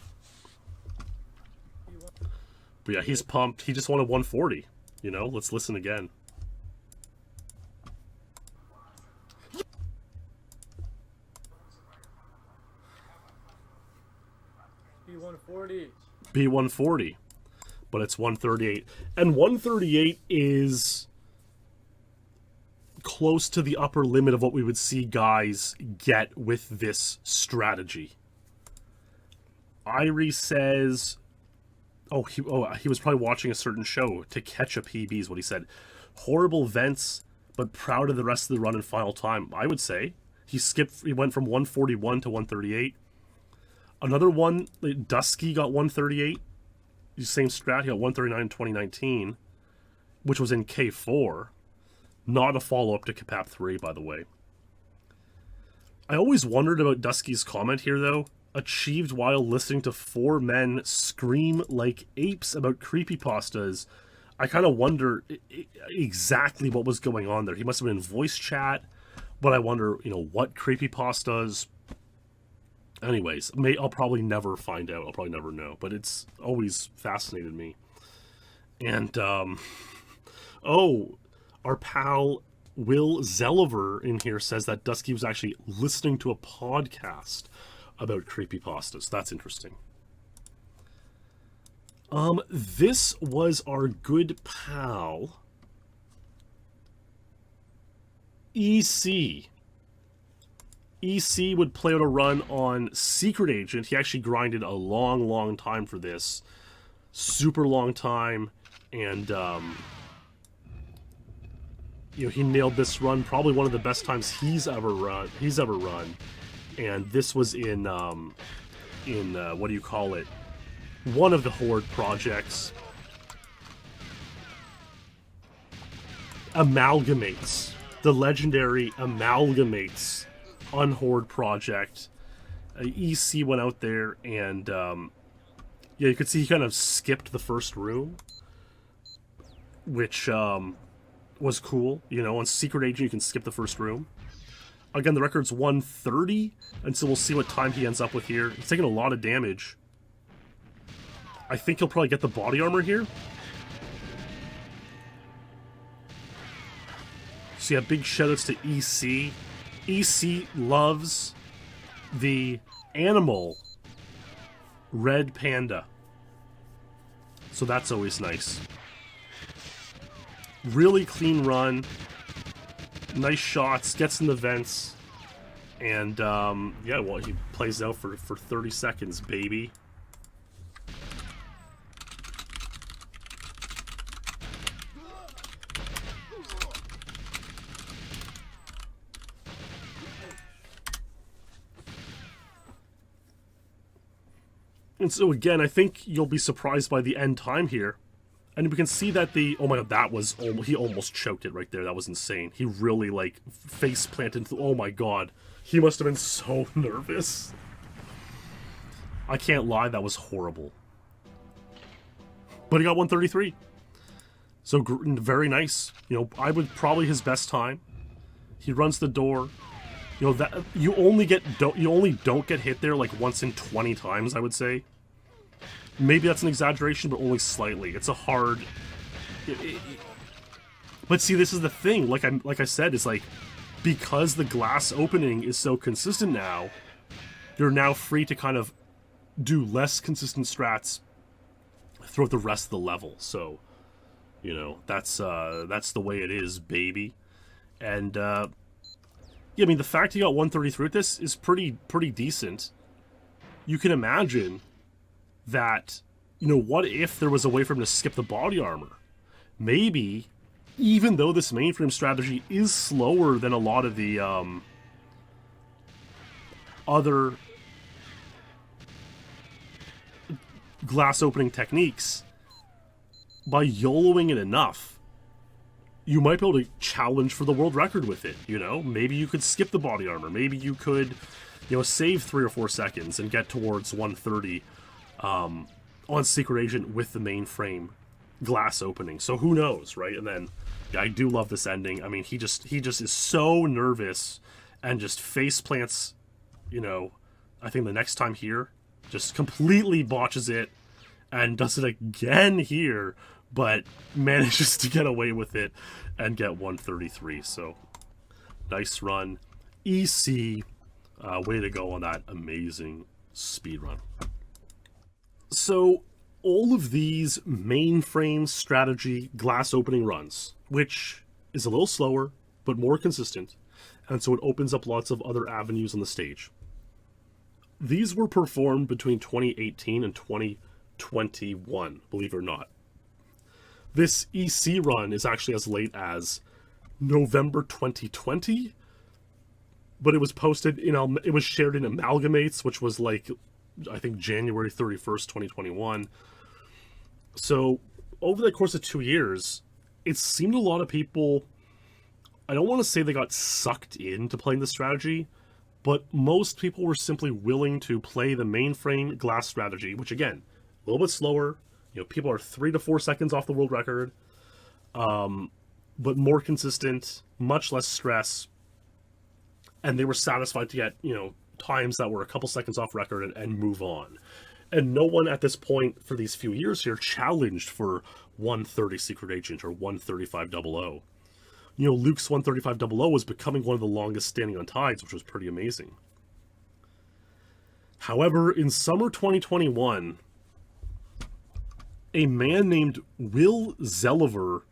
But yeah, he's pumped. He just wanted 140. You know, let's listen again. P140. B140, but it's 138, and 138 is close to the upper limit of what we would see guys get with this strategy. Irie says, he was probably watching a certain show to catch a PB is what he said. Horrible vents, but proud of the rest of the run and final time. I would say he went from 141 to 138. Another one, Dusky got 138. Same strat, he got 139 in 2019, which was in K4. Not a follow-up to capab 3, by the way. I always wondered about Dusky's comment here, though. Achieved while listening to 4 men scream like apes about creepypastas. I kind of wonder exactly what was going on there. He must have been in voice chat, but I wonder, what creepypastas... Anyways, I'll probably never find out. I'll probably never know. But it's always fascinated me. And, our pal Will Zelliver in here says that Dusky was actually listening to a podcast about creepypastas. That's interesting. This was our good pal EC. EC would play out a run on Secret Agent. He actually grinded a long time for this. Super long time. And, he nailed this run. Probably one of the best times he's ever run. And this was in what do you call it? One of the Horde projects. Amalgamates. The legendary Amalgamates Unhorde project. EC went out there and you could see he kind of skipped the first room, which was cool. On Secret Agent you can skip the first room. Again, the record's 130, and so we'll see what time he ends up with here. He's taking a lot of damage. I think he'll probably get the body armor here. So yeah, big shoutouts to EC. EC loves the animal red panda. So that's always nice. Really clean run. Nice shots. Gets in the vents. And, he plays out for 30 seconds, baby. And so again, I think you'll be surprised by the end time here. And we can see that oh my god, he almost choked it right there. That was insane. He really, face planted, oh my god. He must have been so nervous. I can't lie, that was horrible. But he got 133. So very nice. You know, I would probably his best time. He runs the door. You know that you only don't get hit there like once in 20 times, I would say. Maybe that's an exaggeration, but only slightly. It's a hard. But see, this is the thing. Like I said, is like because the glass opening is so consistent now, you're now free to kind of do less consistent strats throughout the rest of the level. So, you know, that's the way it is, baby. And yeah, I mean, the fact he got 133 with this is pretty decent. You can imagine that, you know, what if there was a way for him to skip the body armor? Maybe, even though this mainframe strategy is slower than a lot of the other glass opening techniques, by YOLOing it enough, you might be able to challenge for the world record with it, you know? Maybe you could skip the body armor. Maybe you could, you know, save 3 or 4 seconds and get towards 130 on Secret Agent with the mainframe glass opening. So who knows, right? And then, yeah, I do love this ending. I mean, he just is so nervous and just face plants, you know, I think the next time here, just completely botches it and does it again here, but manages to get away with it and get 133. So nice run. EC, way to go on that amazing speed run. So all of these mainframe strategy glass opening runs, which is a little slower but more consistent, and so it opens up lots of other avenues on the stage. These were performed between 2018 and 2021, believe it or not. This EC run is actually as late as November 2020, but it was posted in, it was shared in Amalgamates, which was like, I think January 31st, 2021. So over the course of 2 years, it seemed a lot of people, I don't want to say they got sucked into playing the strategy, but most people were simply willing to play the mainframe glass strategy, which again, a little bit slower. You know, people are 3 to 4 seconds off the world record, but more consistent, much less stress, and they were satisfied to get, you know, times that were a couple seconds off record and move on. And no one at this point for these few years here challenged for 130 Secret Agent or 13500. You know, Luke's 13500 was becoming one of the longest standing on tides, which was pretty amazing. However, in summer 2021, a man named Will Zelliver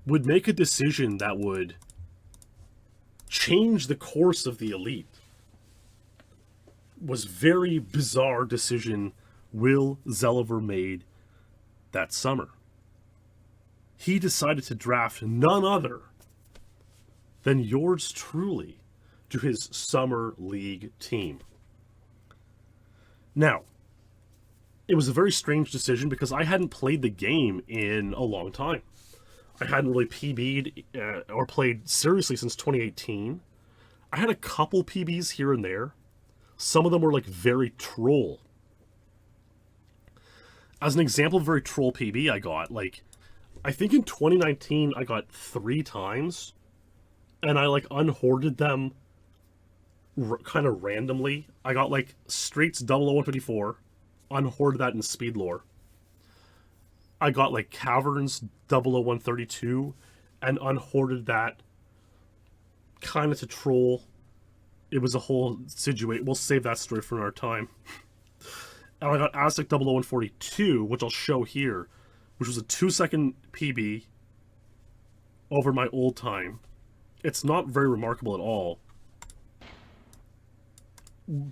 would make a decision that would change the course of the elite. Was very bizarre decision Will Zelliver made that summer. He decided to draft none other than yours truly to his summer league team. Now, it was a very strange decision because I hadn't played the game in a long time. I hadn't really PB'd or played seriously since 2018. I had a couple PBs here and there. Some of them were like very troll. As an example of very troll PB I got, like, I think in 2019 I got 3 times, and I like unhoarded them kind of randomly. I got like Straits 00154, unhoarded that in SpeedLore. I got like Caverns 00132 and unhoarded that kind of to troll. It was a whole situation. We'll save that story for another time. And I got Aztec 00142, which I'll show here, which was a 2-second PB over my old time. It's not very remarkable at all.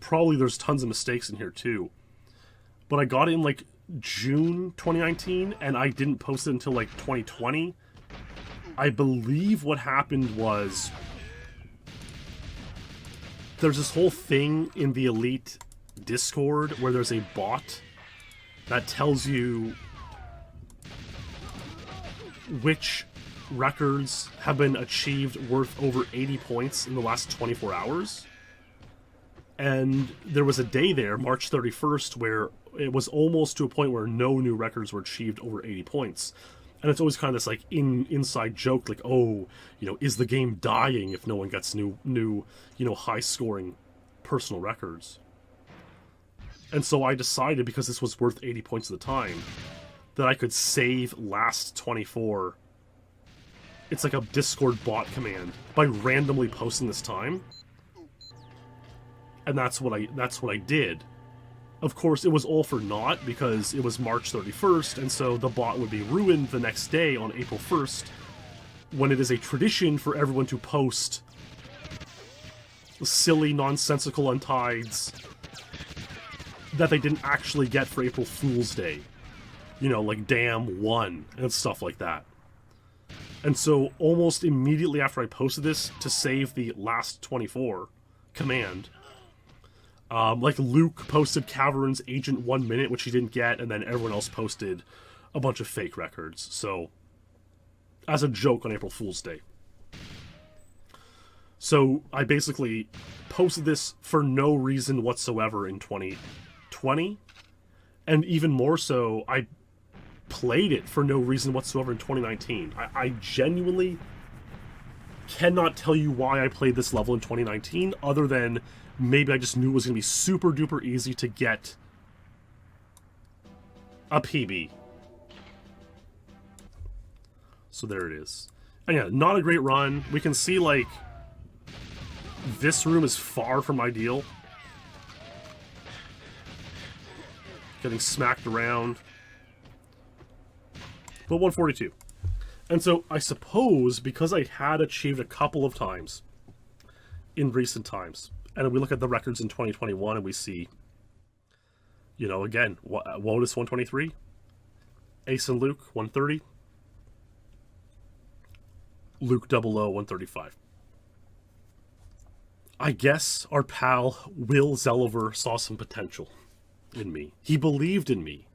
Probably there's tons of mistakes in here too. But I got it in like June 2019, and I didn't post it until like 2020. I believe what happened was there's this whole thing in the Elite Discord where there's a bot that tells you which records have been achieved worth over 80 points in the last 24 hours. And there was a day there, March 31st, where it was almost to a point where no new records were achieved over 80 points. And it's always kind of this like inside joke, like, oh, is the game dying if no one gets new high scoring personal records? And so I decided, because this was worth 80 points at the time, that I could save last 24. It's like a Discord bot command by randomly posting this time. And that's what I did. Of course, it was all for naught because it was March 31st, and so the bot would be ruined the next day on April 1st, when it is a tradition for everyone to post silly, nonsensical untides that they didn't actually get for April Fool's Day. Like damn 1 and stuff like that. And so almost immediately after I posted this to save the last 24 command, like Luke posted Cavern's Agent 1 minute, which he didn't get, and then everyone else posted a bunch of fake records. So, as a joke on April Fool's Day. So, I basically posted this for no reason whatsoever in 2020, and even more so, I played it for no reason whatsoever in 2019. I genuinely cannot tell you why I played this level in 2019, other than maybe I just knew it was going to be super duper easy to get a PB. So there it is. And yeah, not a great run. We can see, like, this room is far from ideal. Getting smacked around. But 142. And so I suppose because I had achieved a couple of times in recent times, and we look at the records in 2021 and we see, again, Wodis 123, Ace and Luke 130, Luke 00 135. I guess our pal Will Zelliver saw some potential in me. He believed in me.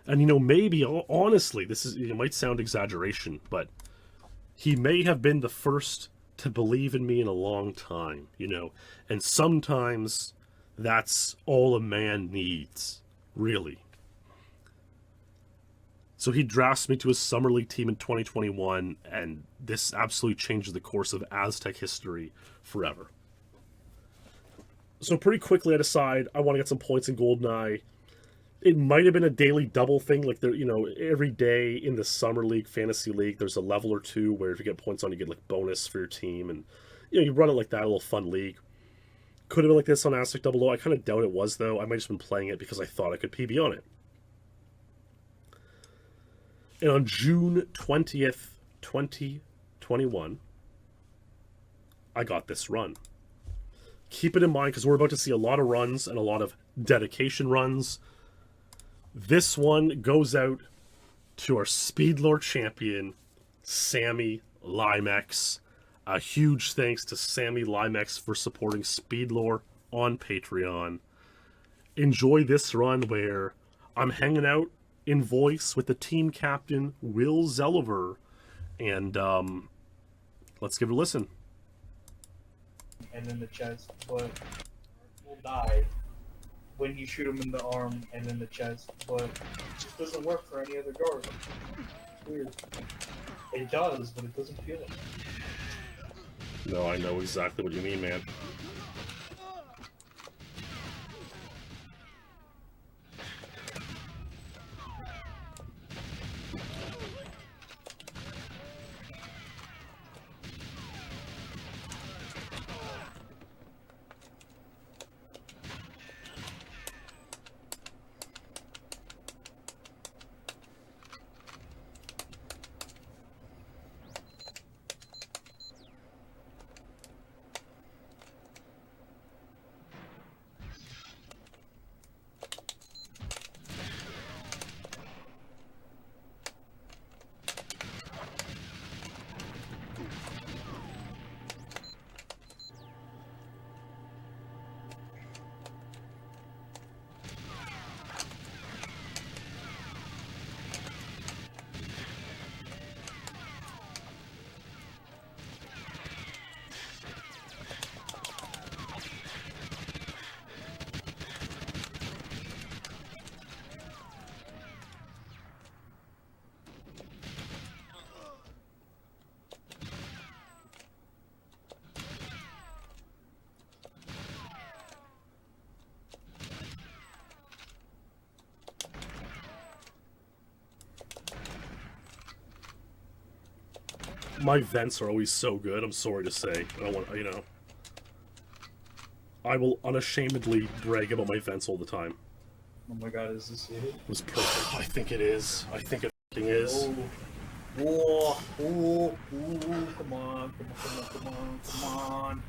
And maybe, honestly, it might sound exaggeration, but he may have been the first to believe in me in a long time, and sometimes that's all a man needs, really. So he drafts me to his Summer League team in 2021, and this absolutely changes the course of Aztec history forever. So pretty quickly I decide I want to get some points in GoldenEye. It might have been a daily double thing, like there, every day in the Summer League, Fantasy League, there's a level or two where if you get points on, you get like bonus for your team, and you run it like that, a little fun league. Could have been like this on Aztec 00. I kind of doubt it was, though. I might have just been playing it because I thought I could PB on it. And on June 20th, 2021, I got this run. Keep it in mind because we're about to see a lot of runs and a lot of dedication runs. This one goes out to our SpeedLore champion, Sammy Limex. A huge thanks to Sammy Limex for supporting SpeedLore on Patreon. Enjoy this run where I'm hanging out in voice with the team captain, Will Zelliver. And let's give it a listen. And in the chest, but will die when you shoot him in the arm and in the chest, but it just doesn't work for any other guard. It's weird. It does, but it doesn't feel it. No, I know exactly what you mean, man. My vents are always so good, I'm sorry to say. I don't want, you know. I will unashamedly brag about my vents all the time. Oh my god, is this it? It was perfect. I think it is. I think it f***ing is. Oh, come on, come on.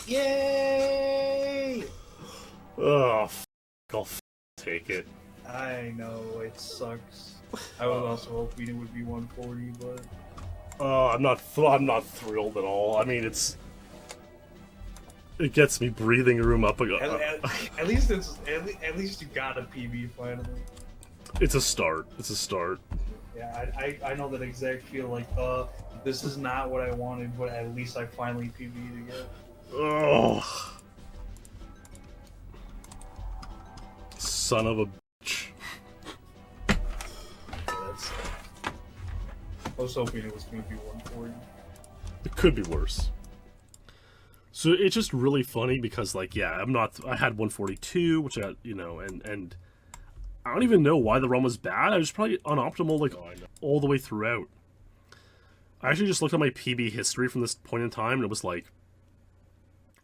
Yay! Oh, I'll take it. I know, it sucks. I was also hoping it would be 140, but... I'm not thrilled at all. I mean, it gets me breathing room up. At least at least you got a PB finally. It's a start. It's a start. Yeah, I know that exact feel like, this is not what I wanted, but at least I finally PB'd again. Oh, son of a bitch. I was hoping it was going to be 140. It could be worse. So it's just really funny because, like, yeah, I had 142, which I, you know, and I don't even know why the run was bad. I was probably unoptimal, like, all the way throughout. I actually just looked at my PB history from this point in time, and it was like,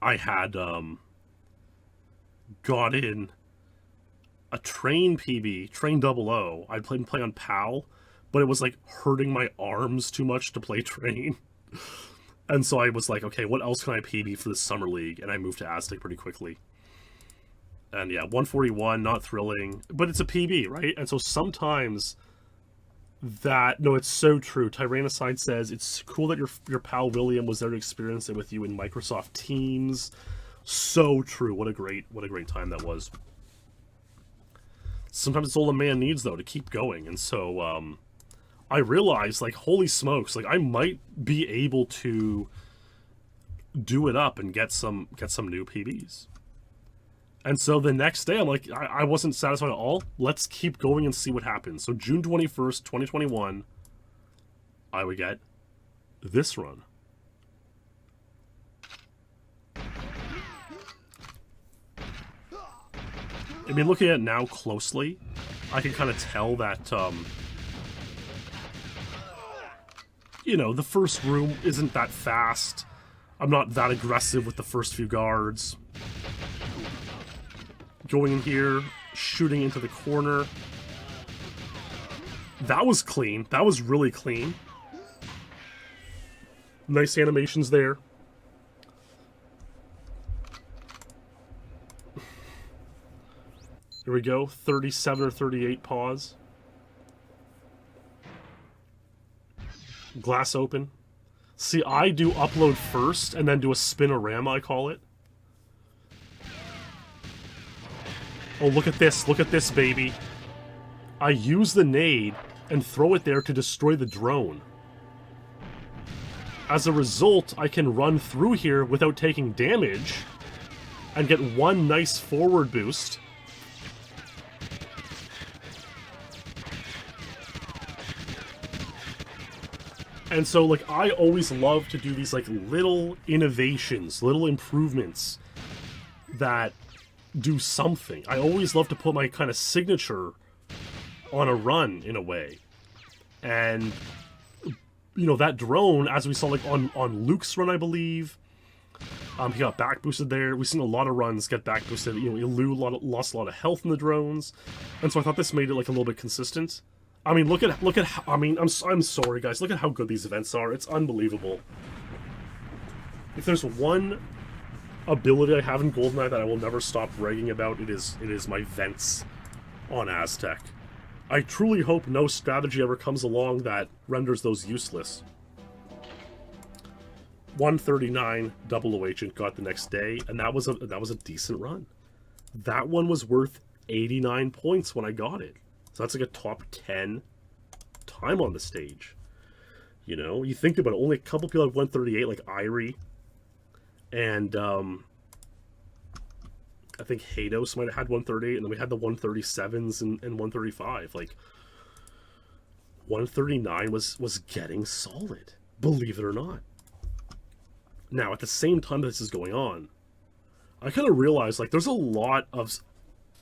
I had, got in a train PB, train 00. I'd play on PAL, but it was, like, hurting my arms too much to play train. And so I was like, okay, what else can I PB for this summer league? And I moved to Aztec pretty quickly. And yeah, 141, not thrilling, but it's a PB, right? And so sometimes no, it's so true. Tyrannicide says, it's cool that your pal William was there to experience it with you in Microsoft Teams. So true. What a great time that was. Sometimes it's all a man needs, though, to keep going. And so, I realized, like, holy smokes, like, I might be able to do it up and get some new PBs. And so the next day, I'm like, I wasn't satisfied at all. Let's keep going and see what happens. So June 21st, 2021, I would get this run. I mean, looking at it now closely, I can kind of tell that, you know, the first room isn't that fast. I'm not that aggressive with the first few guards. Going in here, shooting into the corner. That was clean. That was really clean. Nice animations there. Here we go. 37 or 38 pause. Glass open. See, I do upload first and then do a spinorama, I call it. Oh, look at this. Look at this, baby. I use the nade and throw it there to destroy the drone. As a result, I can run through here without taking damage and get one nice forward boost. And so, like, I always love to do these, like, little innovations, little improvements that do something. I always love to put my kind of signature on a run, in a way. And, you know, that drone, as we saw, like, on Luke's run, I believe, he got back boosted there. We've seen a lot of runs get back boosted. You know, Ilu lost a lot of health in the drones. And so I thought this made it, like, a little bit consistent. I mean, look at how, I mean, I'm sorry, guys. Look at how good these events are. It's unbelievable. If there's one ability I have in GoldenEye that I will never stop bragging about, it is my vents on Aztec. I truly hope no strategy ever comes along that renders those useless. 139 double agent got the next day, and that was a decent run. That one was worth 89 points when I got it. So that's like a top 10 time on the stage. You know, you think about it, only a couple people have 138, like Irie. And I think Hados might have had 138, and then we had the 137s and 135. Like, 139 was getting solid, believe it or not. Now, at the same time this is going on, I kind of realized, like, there's a lot of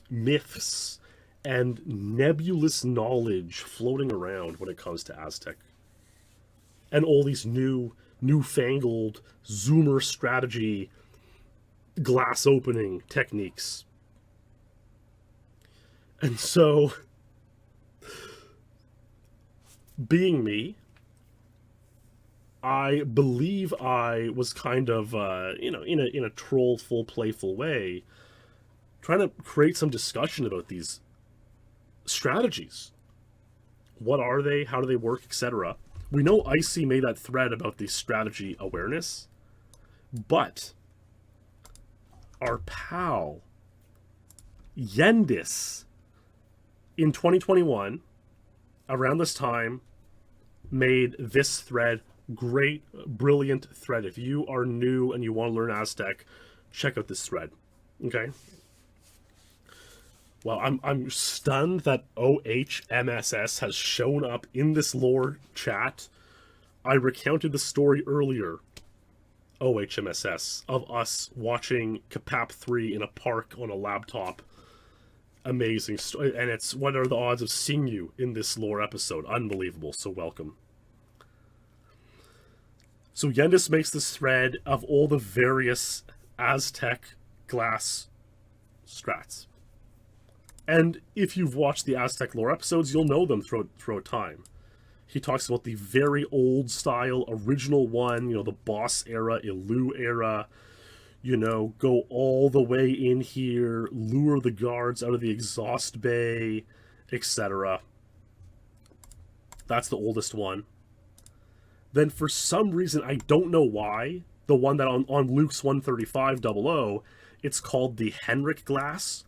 myths and nebulous knowledge floating around when it comes to Aztec. And all these newfangled zoomer strategy, glass opening techniques. And so, being me, I believe I was kind of, in a trollful, playful way, trying to create some discussion about these strategies. What are they? How do they work? Etc. We know Icy made that thread about the strategy awareness, but our pal Yendis in 2021, around this time, made this thread. Great, brilliant thread. If you are new and you want to learn Aztec, check out this thread. Okay. Well, I'm stunned that OHMSS has shown up in this lore chat. I recounted the story earlier, OHMSS, of us watching capab 3 in a park on a laptop. Amazing story. And it's, what are the odds of seeing you in this lore episode? Unbelievable. So welcome. So Yendis makes this thread of all the various Aztec glass strats. And if you've watched the Aztec lore episodes, you'll know them throughout time. He talks about the very old style, original one, the boss era, Ilu era, go all the way in here, lure the guards out of the exhaust bay, etc. That's the oldest one. Then for some reason, I don't know why, the one that on Luke's 13500, it's called the Henrik glass.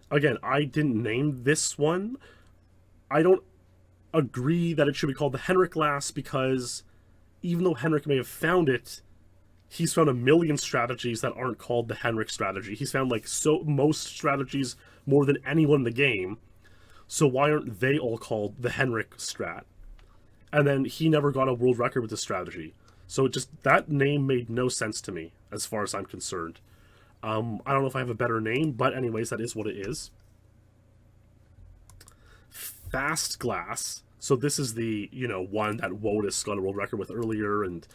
Again, I didn't name this one. I don't agree that it should be called the Henrik glass because even though Henrik may have found it, he's found a million strategies that aren't called the Henrik strategy. He's found most strategies more than anyone in the game. So why aren't they all called the Henrik strat? And then he never got a world record with this strategy. So that name made no sense to me as far as I'm concerned. I don't know if I have a better name, but anyways, that is what it is. Fast glass. So this is the, one that Wodis got a world record with earlier, and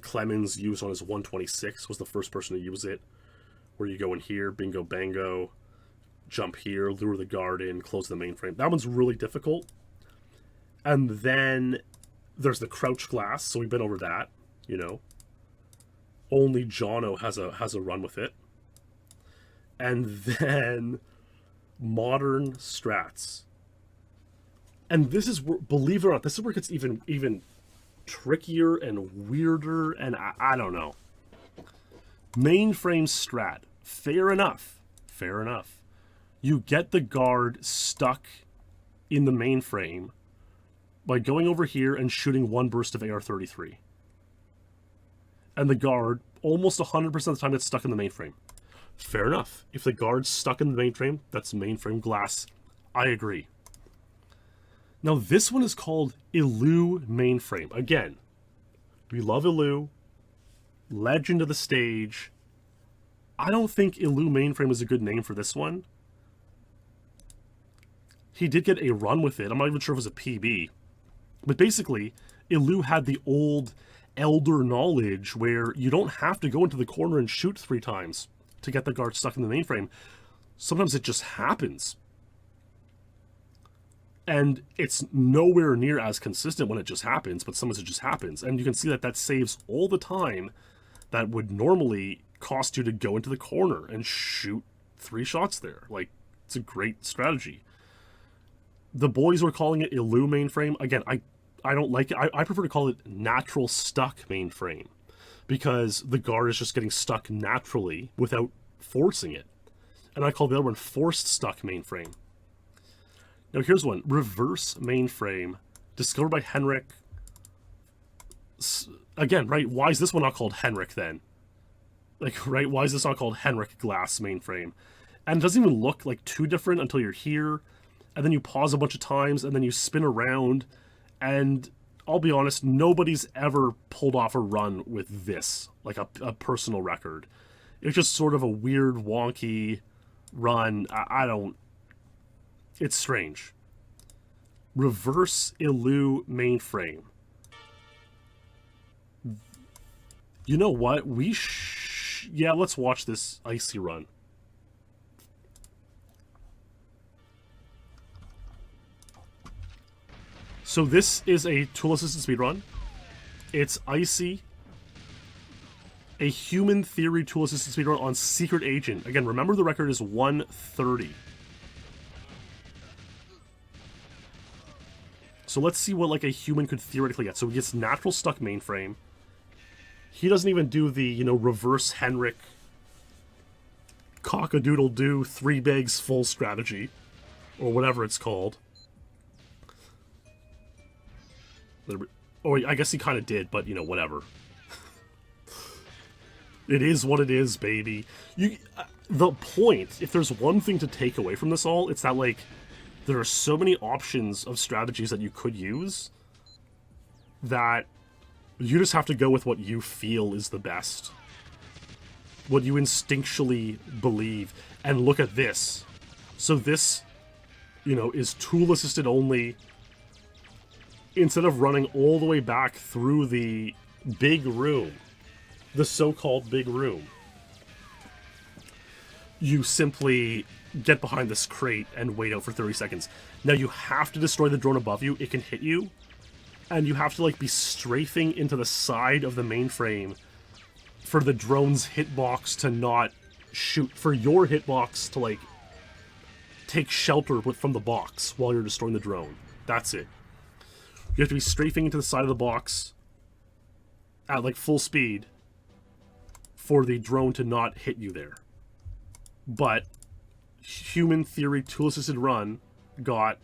Clemens used on his 126, was the first person to use it. Where you go in here, bingo bango, jump here, lure the guard in, close the mainframe. That one's really difficult. And then there's the crouch glass, so we've been over that, Only Jono has a run with it. And then modern strats. And this is where, believe it or not, this is where it gets even trickier and weirder, and I don't know. Mainframe strat. Fair enough. Fair enough. You get the guard stuck in the mainframe by going over here and shooting one burst of AR-33. And the guard, almost 100% of the time, gets stuck in the mainframe. Fair enough. If the guard's stuck in the mainframe, that's mainframe glass. I agree. Now, this one is called Ilu Mainframe. Again, we love Ilu. Legend of the stage. I don't think Ilu Mainframe is a good name for this one. He did get a run with it. I'm not even sure if it was a PB. But basically, Ilu had the old elder knowledge where you don't have to go into the corner and shoot 3 times to get the guard stuck in the mainframe. Sometimes it just happens. And it's nowhere near as consistent when it just happens, but sometimes it just happens. And you can see that saves all the time that would normally cost you to go into the corner and shoot 3 shots there. It's a great strategy. The boys were calling it Ilu Mainframe. Again, I don't like it. I prefer to call it natural stuck mainframe because the guard is just getting stuck naturally without forcing it. And I call the other one forced stuck mainframe. Now here's one. Reverse mainframe. Discovered by Henrik. Again, right? Why is this one not called Henrik then? Right? Why is this not called Henrik glass mainframe? And it doesn't even look too different until you're here. And then you pause a bunch of times and then you spin around. And I'll be honest, nobody's ever pulled off a run with this, a personal record. It's just sort of a weird, wonky run. I don't It's strange. Reverse Illu Mainframe. You know what? Yeah, let's watch this Icy run. So this is a tool-assisted speedrun. It's Icy, a human theory tool-assisted speedrun on Secret Agent. Again, remember the record is 130. So let's see what like a human could theoretically get. So he gets natural stuck mainframe. He doesn't even do the, you know, reverse Henrik cock-a-doodle-doo 3 bags full strategy. Or whatever it's called. Or I guess he kind of did, but, you know, whatever. It is what it is, baby. The point, if there's one thing to take away from this all, it's that, like, there are so many options of strategies that you could use that you just have to go with what you feel is the best. What you instinctually believe. And look at this. So this, you know, is tool-assisted only. Instead of running all the way back through the big room, the so-called big room, you simply get behind this crate and wait out for 30 seconds. Now you have to destroy the drone above you. It can hit you. And you have to, like, be strafing into the side of the mainframe for the drone's hitbox to not shoot. For your hitbox to, like, take shelter from the box while you're destroying the drone. That's it. You have to be strafing into the side of the box at, like, full speed for the drone to not hit you there. But human theory tool-assisted run got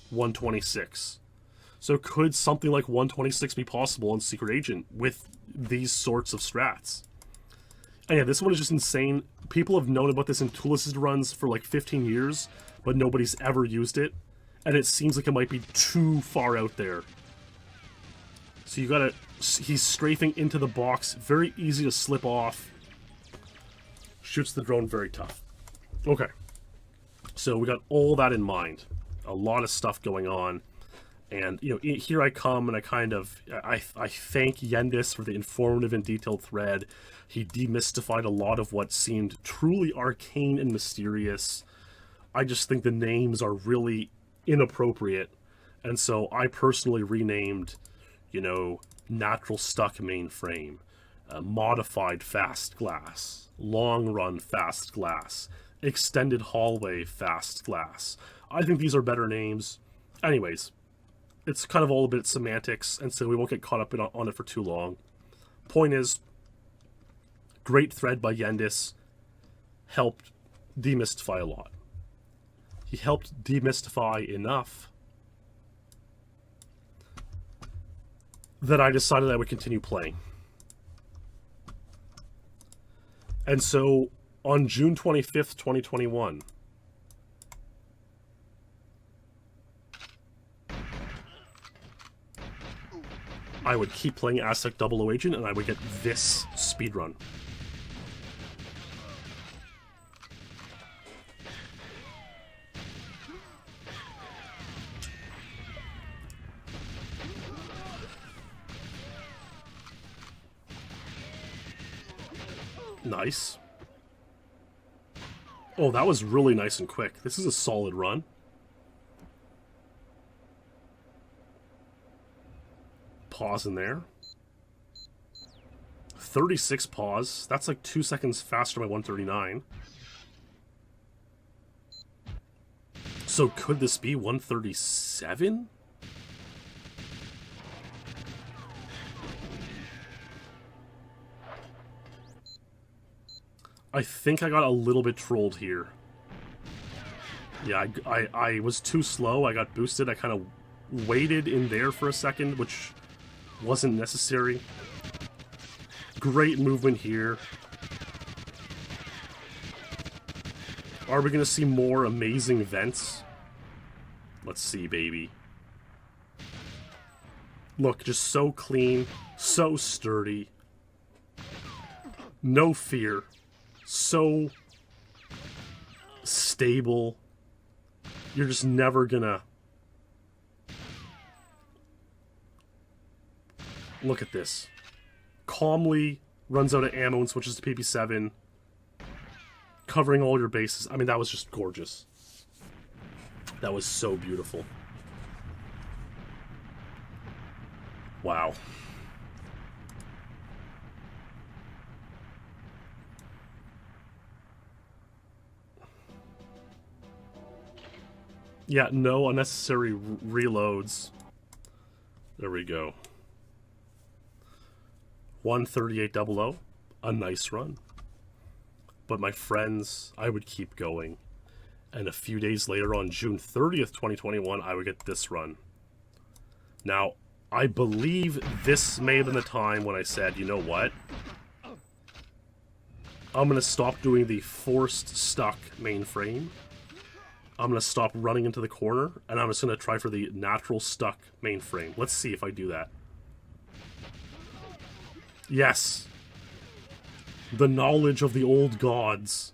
126. So could something like 126 be possible in Secret Agent with these sorts of strats? And yeah, this one is just insane. People have known about this in tool-assisted runs for like 15 years, but nobody's ever used it. And it seems like it might be too far out there. So you gotta... He's strafing into the box. Very easy to slip off. Shoots the drone very tough. Okay. So we got all that in mind. A lot of stuff going on. And, you know, here I come and I kind of... I thank Yendis for the informative and detailed thread. He demystified a lot of what seemed truly arcane and mysterious. I just think the names are really inappropriate. And so I personally renamed, you know, natural stuck mainframe, modified fast glass, long run fast glass, extended hallway fast glass. I think these are better names. Anyways, it's kind of all a bit semantics, and so we won't get caught up on it for too long. Point is, great thread by Yendis, helped demystify a lot. He helped demystify enough that I decided I would continue playing. And so, on June 25th, 2021, I would keep playing Aztec 00 Agent, and I would get this speedrun. Nice. Oh, that was really nice and quick. This is a solid run. Pause in there. 36 pause. That's like 2 seconds faster by 139. So could this be 137? I think I got a little bit trolled here. Yeah, I was too slow. I got boosted. I kind of waited in there for a second, which wasn't necessary. Great movement here. Are we going to see more amazing vents? Let's see, baby. Look, just so clean, so sturdy. No fear. So stable. You're just never gonna... Look at this. Calmly runs out of ammo and switches to PP7. Covering all your bases. I mean, that was just gorgeous. That was so beautiful. Wow. Yeah, no unnecessary reloads. There we go. 13800. A nice run. But my friends, I would keep going. And a few days later, on June 30th, 2021, I would get this run. Now, I believe this may have been the time when I said, you know what? I'm going to stop doing the forced stuck mainframe. I'm going to stop running into the corner, and I'm just going to try for the natural stuck mainframe. Let's see if I do that. Yes. The knowledge of the old gods.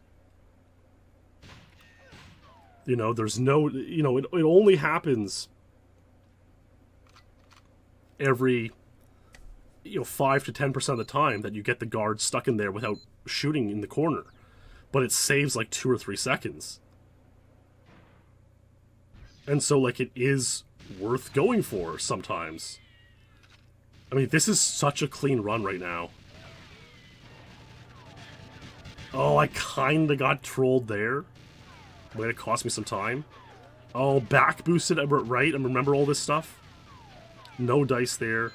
You know, there's no... You know, it only happens every, 5 to 10% of the time that you get the guard stuck in there without shooting in the corner. But it saves like 2 or 3 seconds. And so, like, it is worth going for sometimes. I mean, this is such a clean run right now. Oh, I kinda got trolled there. Way to cost me some time. Oh, back boosted right, and remember all this stuff? No dice there.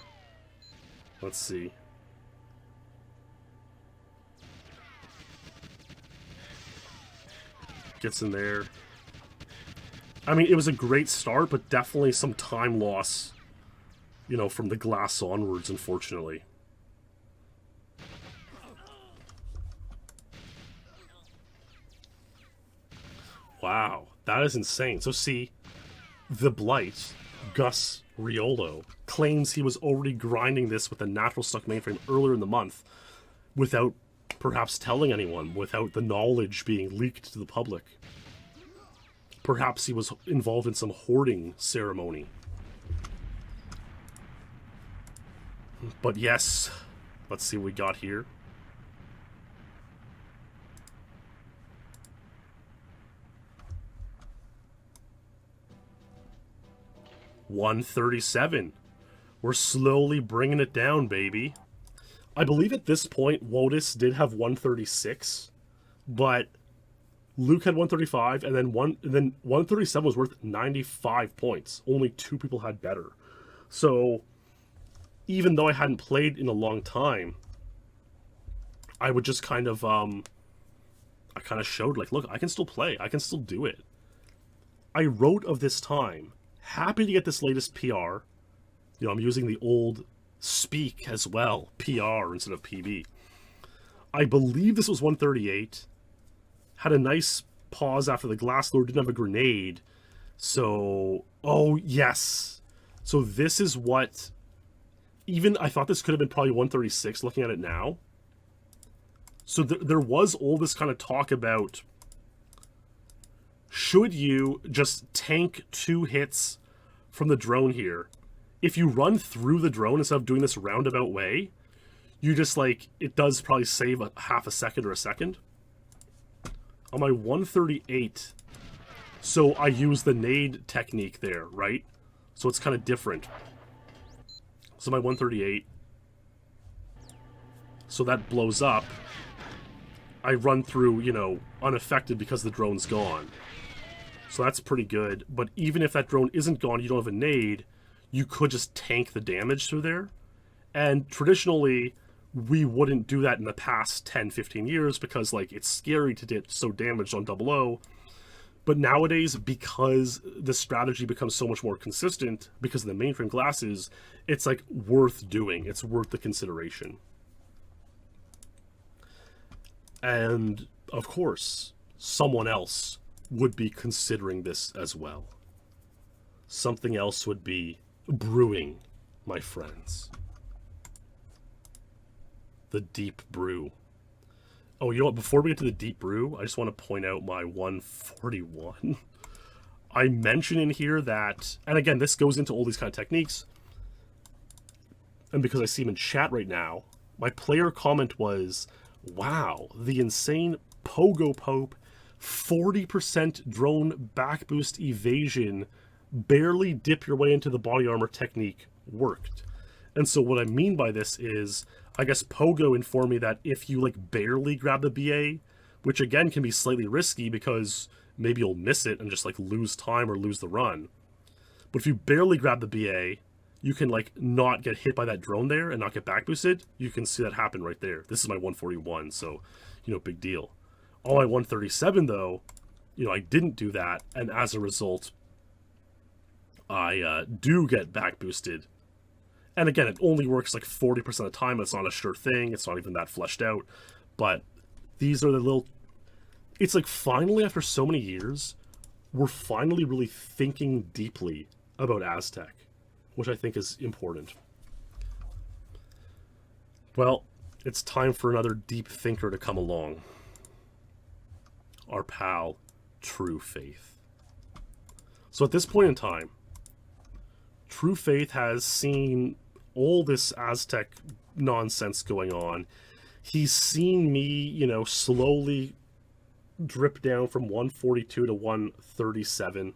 Let's see. Gets in there. I mean, it was a great start, but definitely some time loss, from the glass onwards, unfortunately. Wow, that is insane. So see, the Blight, Gus Riolo, claims he was already grinding this with a natural stuck mainframe earlier in the month without perhaps telling anyone, without the knowledge being leaked to the public. Perhaps he was involved in some hoarding ceremony. But yes, let's see what we got here. $137. We're slowly bringing it down, baby. I believe at this point, Wodis did have 136, but Luke had 135, and then 137 was worth 95 points. Only 2 people had better. So, even though I hadn't played in a long time, I would just kind of, I kind of showed, like, look, I can still play. I can still do it. I wrote of this time, happy to get this latest PR. I'm using the old speak as well, PR instead of PB. I believe this was 138. Had a nice pause after the Glass Lord, didn't have a grenade. So, oh yes. So this is what, even I thought this could have been probably 136 looking at it now. So there was all this kind of talk about, should you just tank 2 hits from the drone here? If you run through the drone instead of doing this roundabout way, you just like, it does probably save a half a second or a second. On my 138, so I use the nade technique there, right? So it's kind of different. So my 138, so that blows up. I run through, unaffected because the drone's gone. So that's pretty good. But even if that drone isn't gone, you don't have a nade, you could just tank the damage through there. And traditionally, we wouldn't do that in the past 10, 15 years because, like, it's scary to get so damaged on 00. But nowadays, because the strategy becomes so much more consistent because of the mainframe glasses, it's, like, worth doing. It's worth the consideration. And, of course, someone else would be considering this as well. Something else would be brewing, my friends. The deep brew. Oh, you know what? Before we get to the deep brew, I just want to point out my 141. I mention in here that, and again, this goes into all these kind of techniques, and because I see him in chat right now, my player comment was, wow, the insane Pogo Pope 40% drone back boost evasion, barely dip your way into the body armor technique worked. And so what I mean by this is, I guess Pogo informed me that if you like barely grab the BA, which again can be slightly risky because maybe you'll miss it and just like lose time or lose the run. But if you barely grab the BA, you can like not get hit by that drone there and not get back boosted. You can see that happen right there. This is my 141, so, you know, big deal. On my 137 though, you know, I didn't do that, and as a result, I do get back boosted. And again, it only works like 40% of the time. It's not a sure thing. It's not even that fleshed out. But these are the little... It's like finally, after so many years, we're finally really thinking deeply about Aztec, which I think is important. Well, it's time for another deep thinker to come along. Our pal, True Faith. So at this point in time, True Faith has seen all this Aztec nonsense going on. He's seen me, you know, slowly drip down from 142 to 137.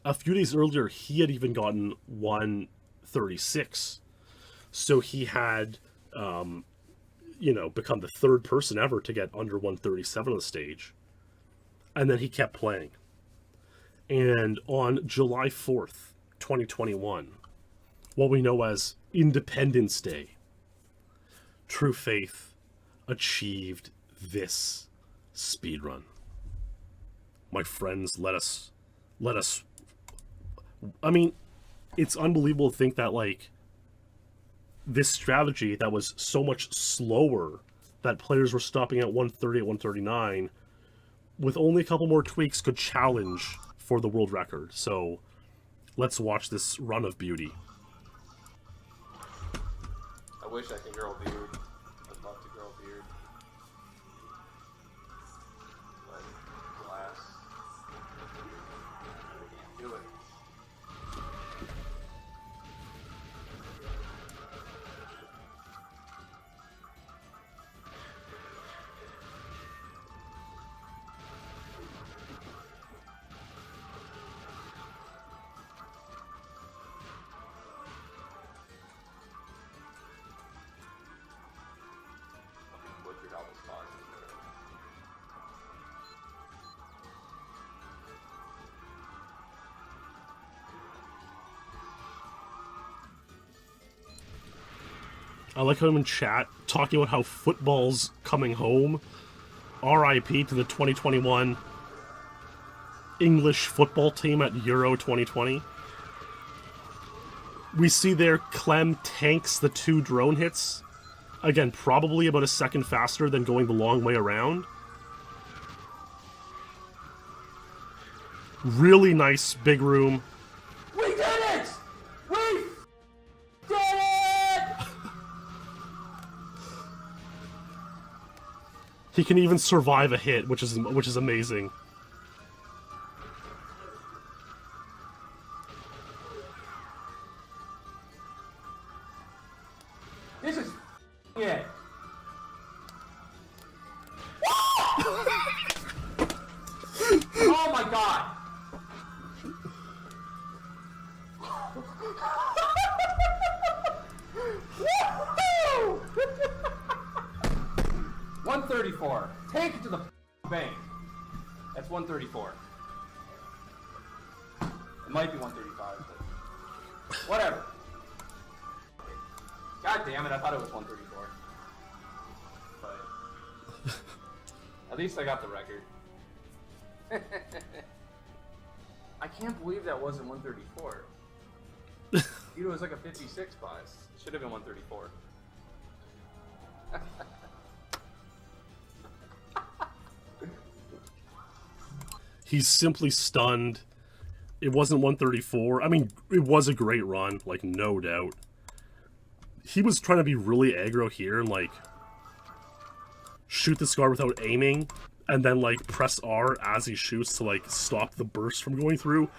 A few days earlier, he had even gotten 136. So he had, you know, become the third person ever to get under 137 on the stage. And then he kept playing. And on July 4th, 2021, what we know as Independence Day, True Faith achieved this speedrun. My friends, let us, I mean, it's unbelievable to think that, like, this strategy that was so much slower, that players were stopping at 130, at 139, with only a couple more tweaks could challenge for the world record. So let's watch this run of beauty. I wish I could grow a beard. I'd love to grow a beard. But alas, I can't do it. Butchered all the spots. I like how I'm in chat talking about how football's coming home. RIP to the 2021 English football team at Euro 2020. We see there Clem tanks the 2 drone hits. Again, probably about a second faster than going the long way around. Really nice big room. We did it! We did it! He can even survive a hit, which is amazing. This is it. Oh my god! Woo! 134. Take it to the bank. That's 134. It might be 135, but whatever. God damn it, I thought it was 134. But at least I got the record. I can't believe that wasn't 134. It was like a 56 bus. It should have been 134. He's simply stunned. It wasn't 134. I mean, it was a great run, like, no doubt. He was trying to be really aggro here and, like, shoot this guard without aiming, and then, like, press R as he shoots to, like, stop the burst from going through,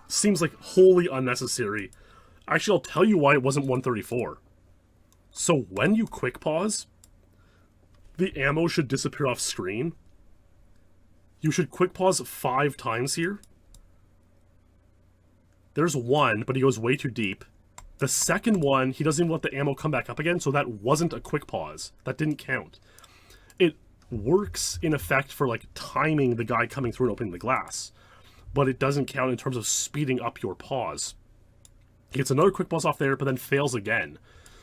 seems, like, wholly unnecessary. Actually, I'll tell you why it wasn't 134. So when you quick pause, the ammo should disappear off screen. You should quick pause 5 times here. There's one, but he goes way too deep. The second one, he doesn't even let the ammo come back up again, so that wasn't a quick pause. That didn't count. It works, in effect, for, like, timing the guy coming through and opening the glass. But it doesn't count in terms of speeding up your pause. He gets another quick pause off there, but then fails again.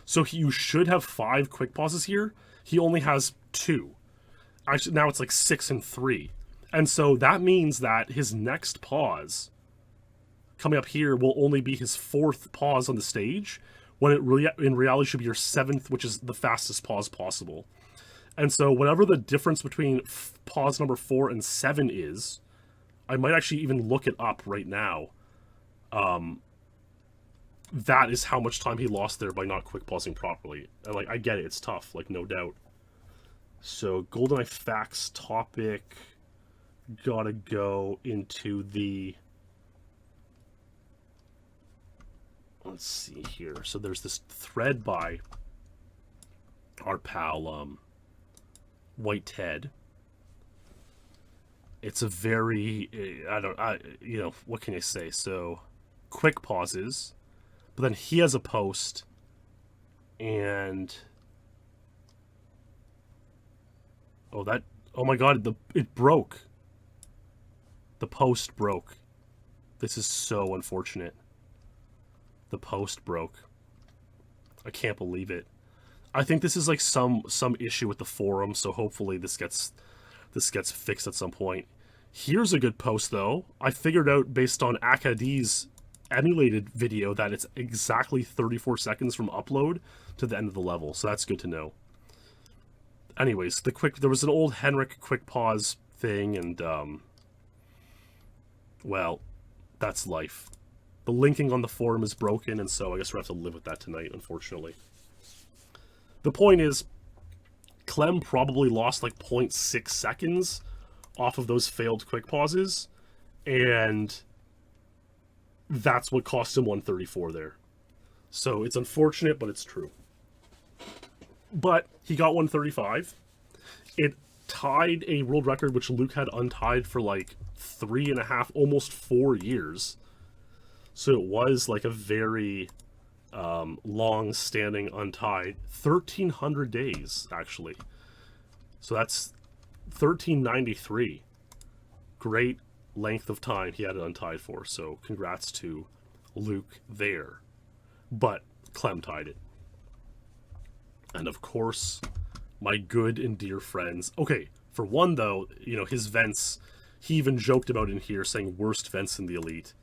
So you should have 5 quick pauses here. He only has 2. Actually, now it's like 6 and 3. And so that means that his next pause, coming up here, will only be his 4th pause on the stage, when it really, in reality, should be your 7th, which is the fastest pause possible. And so whatever the difference between pause number 4 and 7 is, I might actually even look it up right now. That is how much time he lost there by not quick pausing properly. And, like, I get it, it's tough, like, no doubt. So, GoldenEye facts topic, gotta go into the... Let's see here. So there's this thread by our pal, White Ted. It's a very, you know, what can you say? So, quick pauses, but then he has a post, and oh my god, it broke. The post broke. This is so unfortunate. The post broke. I can't believe it. I think this is like some issue with the forum, so hopefully this gets fixed at some point. Here's a good post, though. I figured out, based on Akadi's emulated video, that it's exactly 34 seconds from upload to the end of the level, so that's good to know. Anyways, there was an old Henrik quick pause thing, and, well, that's life. The linking on the forum is broken, and so I guess we're going to have to live with that tonight, unfortunately. The point is, Clem probably lost like 0.6 seconds off of those failed quick pauses, and that's what cost him 134 there. So it's unfortunate, but it's true. But he got 135. It tied a world record which Luke had untied for like 3.5, almost 4 years. So it was like a very long-standing untied, 1,300 days, actually. So that's 1,393. Great length of time he had it untied for, so congrats to Luke there. But Clem tied it. And of course, my good and dear friends. Okay, for one though, you know, his vents, he even joked about in here saying worst vents in the Elite.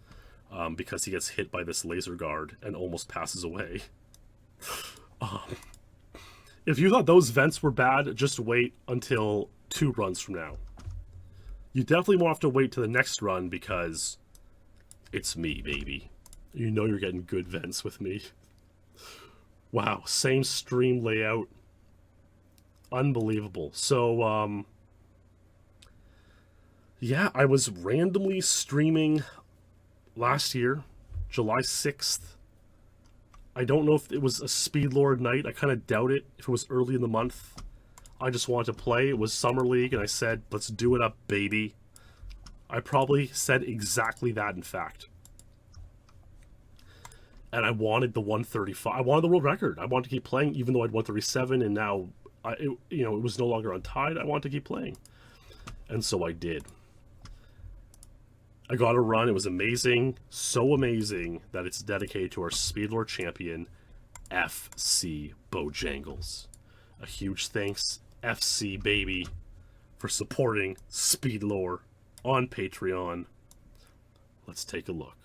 Because he gets hit by this laser guard and almost passes away. If you thought those vents were bad, just wait until 2 runs from now. You definitely won't have to wait to the next run, because it's me, baby. You know you're getting good vents with me. Wow, same stream layout. Unbelievable. So, yeah, I was randomly streaming last year, July 6th. I don't know if it was a SpeedLore night. I kind of doubt it. If it was early in the month, I just wanted to play. It was Summer League, and I said, let's do it up, baby. I probably said exactly that, in fact. And I wanted the 135. I wanted the world record. I wanted to keep playing, even though I had 137, and now, it was no longer untied. I wanted to keep playing. And so I did. I got a run. It was amazing. So amazing that it's dedicated to our SpeedLore champion, FC Bojangles. A huge thanks, FC baby, for supporting SpeedLore on Patreon. Let's take a look.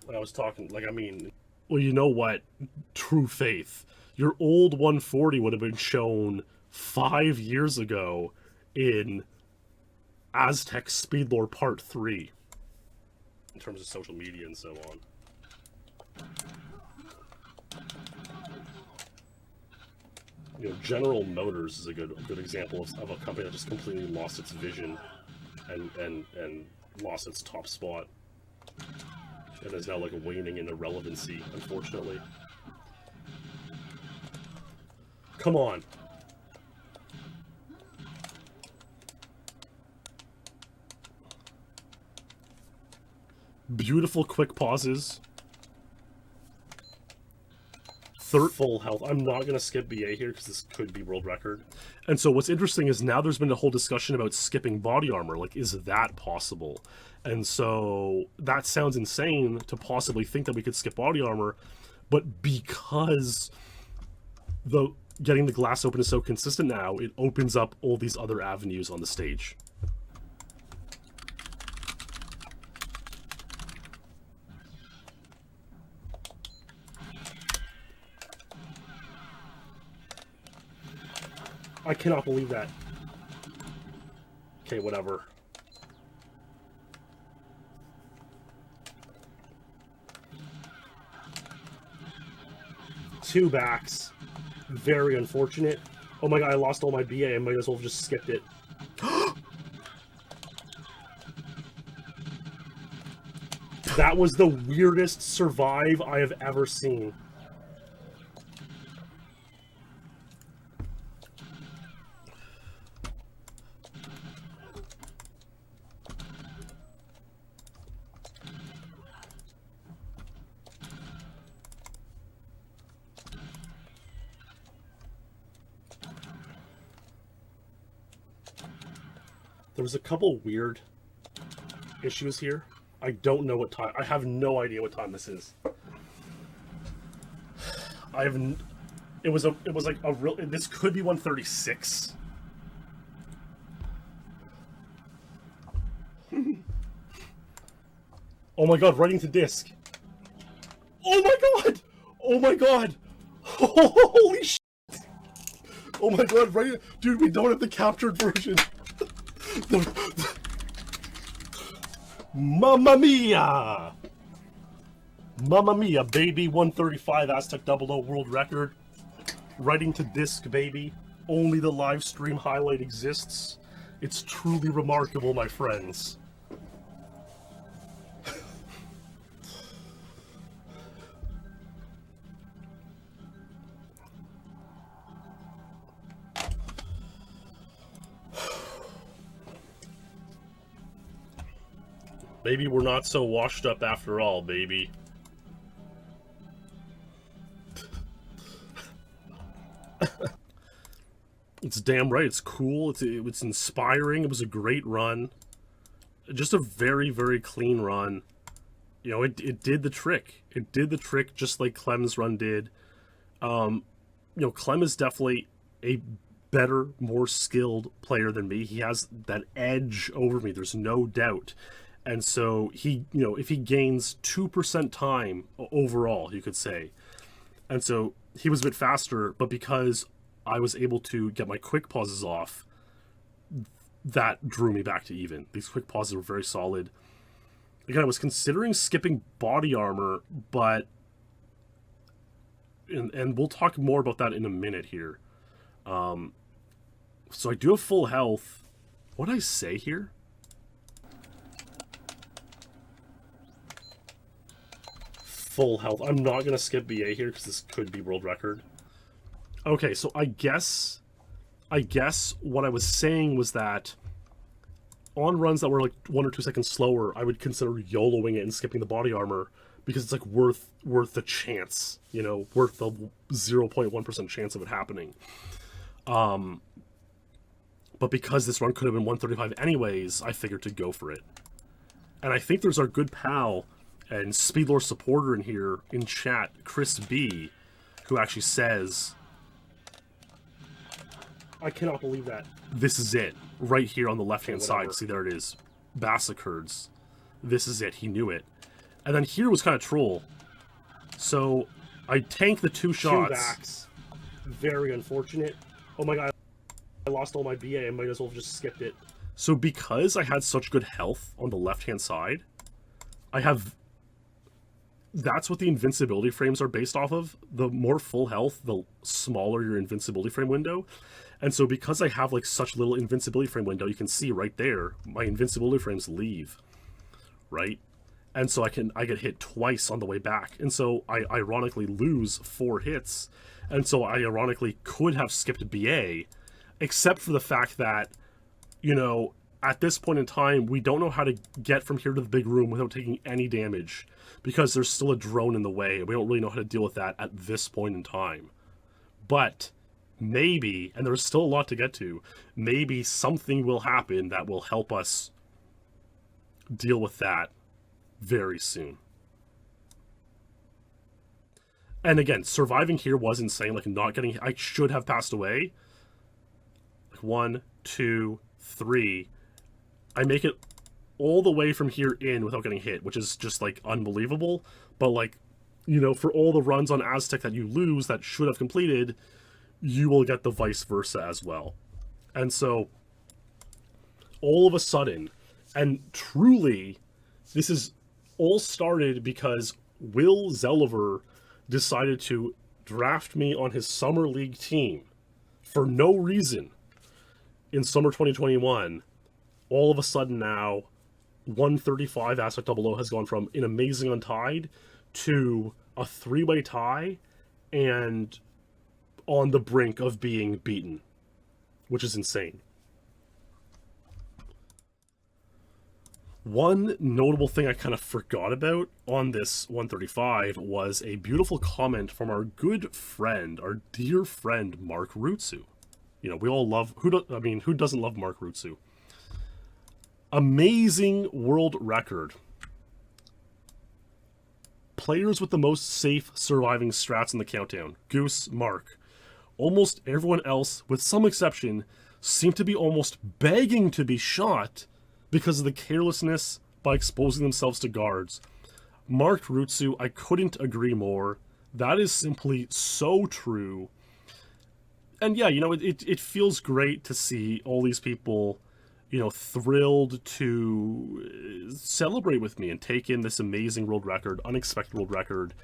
When I was talking, well, you know what? True faith. Your old 140 would have been shown 5 years ago in Aztec SpeedLore Part 3, in terms of social media and so on. You know, General Motors is a good example of a company that just completely lost its vision and lost its top spot. And is now like waning in irrelevancy, unfortunately. Come on. Beautiful quick pauses. Third full health. I'm not going to skip BA here because this could be world record. And so what's interesting is now there's been a whole discussion about skipping body armor. Like, is that possible? And so that sounds insane to possibly think that we could skip body armor. But because getting the glass open is so consistent now, it opens up all these other avenues on the stage. I cannot believe that. Okay, whatever. Two backs. Very unfortunate. Oh my god, I lost all my BA. I might as well have just skipped it. That was the weirdest survive I have ever seen. There was a couple weird issues here. I don't know what time. I have no idea what time this is. It was like a real. This could be 1:36. Oh my god! Writing to disk. Oh my god! Oh my god! Holy shit! Oh my god! Right, dude. We don't have the captured version. Mamma mia! Mamma mia, baby. 135 Aztec 00 world record. Writing to disc, baby. Only the live stream highlight exists. It's truly remarkable, my friends. Maybe we're not so washed up after all, baby. It's damn right. It's cool. It's inspiring. It was a great run. Just a very, very clean run. You know, it did the trick. It did the trick just like Clem's run did. You know, Clem is definitely a better, more skilled player than me. He has that edge over me. There's no doubt. And so he, you know, if he gains 2% time overall, you could say. And so he was a bit faster, but because I was able to get my quick pauses off, that drew me back to even. These quick pauses were very solid. Again, I was considering skipping body armor, but... And we'll talk more about that in a minute here. So I do have full health. What did I say here? Full health. I'm not going to skip BA here because this could be world record. Okay, so I guess what I was saying was that on runs that were like 1 or 2 seconds slower, I would consider YOLOing it and skipping the body armor because it's like worth the chance, you know, worth the 0.1% chance of it happening. But because this run could have been 135 anyways, I figured to go for it. And I think there's our good pal and SpeedLore supporter in here in chat, Chris B, who actually says, I cannot believe that. This is it. Right here on the left-hand side. See, there it is. Massacres. This is it. He knew it. And then here was kind of troll. So, I tanked the 2 shots. 2 backs. Very unfortunate. Oh my god. I lost all my BA. I might as well have just skipped it. So, because I had such good health on the left-hand side, I have that's what the invincibility frames are based off of. The more full health, the smaller your invincibility frame window. And so because I have like such little invincibility frame window, you can see right there, my invincibility frames leave, right? And so I get hit twice on the way back. And so I ironically lose 4 hits. And so I ironically could have skipped BA, except for the fact that, you know, at this point in time, we don't know how to get from here to the big room without taking any damage, because there's still a drone in the way. We don't really know how to deal with that at this point in time. But maybe, and there's still a lot to get to, maybe something will happen that will help us deal with that very soon. And again, surviving here was insane. Like, not getting... I should have passed away. Like, 1, 2, 3... I make it all the way from here in without getting hit, which is just, like, unbelievable. But, like, you know, for all the runs on Aztec that you lose that should have completed, you will get the vice versa as well. And so, all of a sudden, and truly, this is all started because Will Zelliver decided to draft me on his Summer League team for no reason in summer 2021. All of a sudden now, 135 Aztec 00 has gone from an amazing untied to a 3-way tie and on the brink of being beaten, which is insane. One notable thing I kind of forgot about on this 135 was a beautiful comment from our good friend, our dear friend, Mark Rutsu. You know, we all love, who doesn't love Mark Rutsu? Amazing world record. Players with the most safe surviving strats in the countdown. Goose, Mark. Almost everyone else, with some exception, seem to be almost begging to be shot because of the carelessness by exposing themselves to guards. Mark Rutsu, I couldn't agree more. That is simply so true. And yeah, you know, it feels great to see all these people, you know, thrilled to celebrate with me and take in this amazing world record, unexpected world record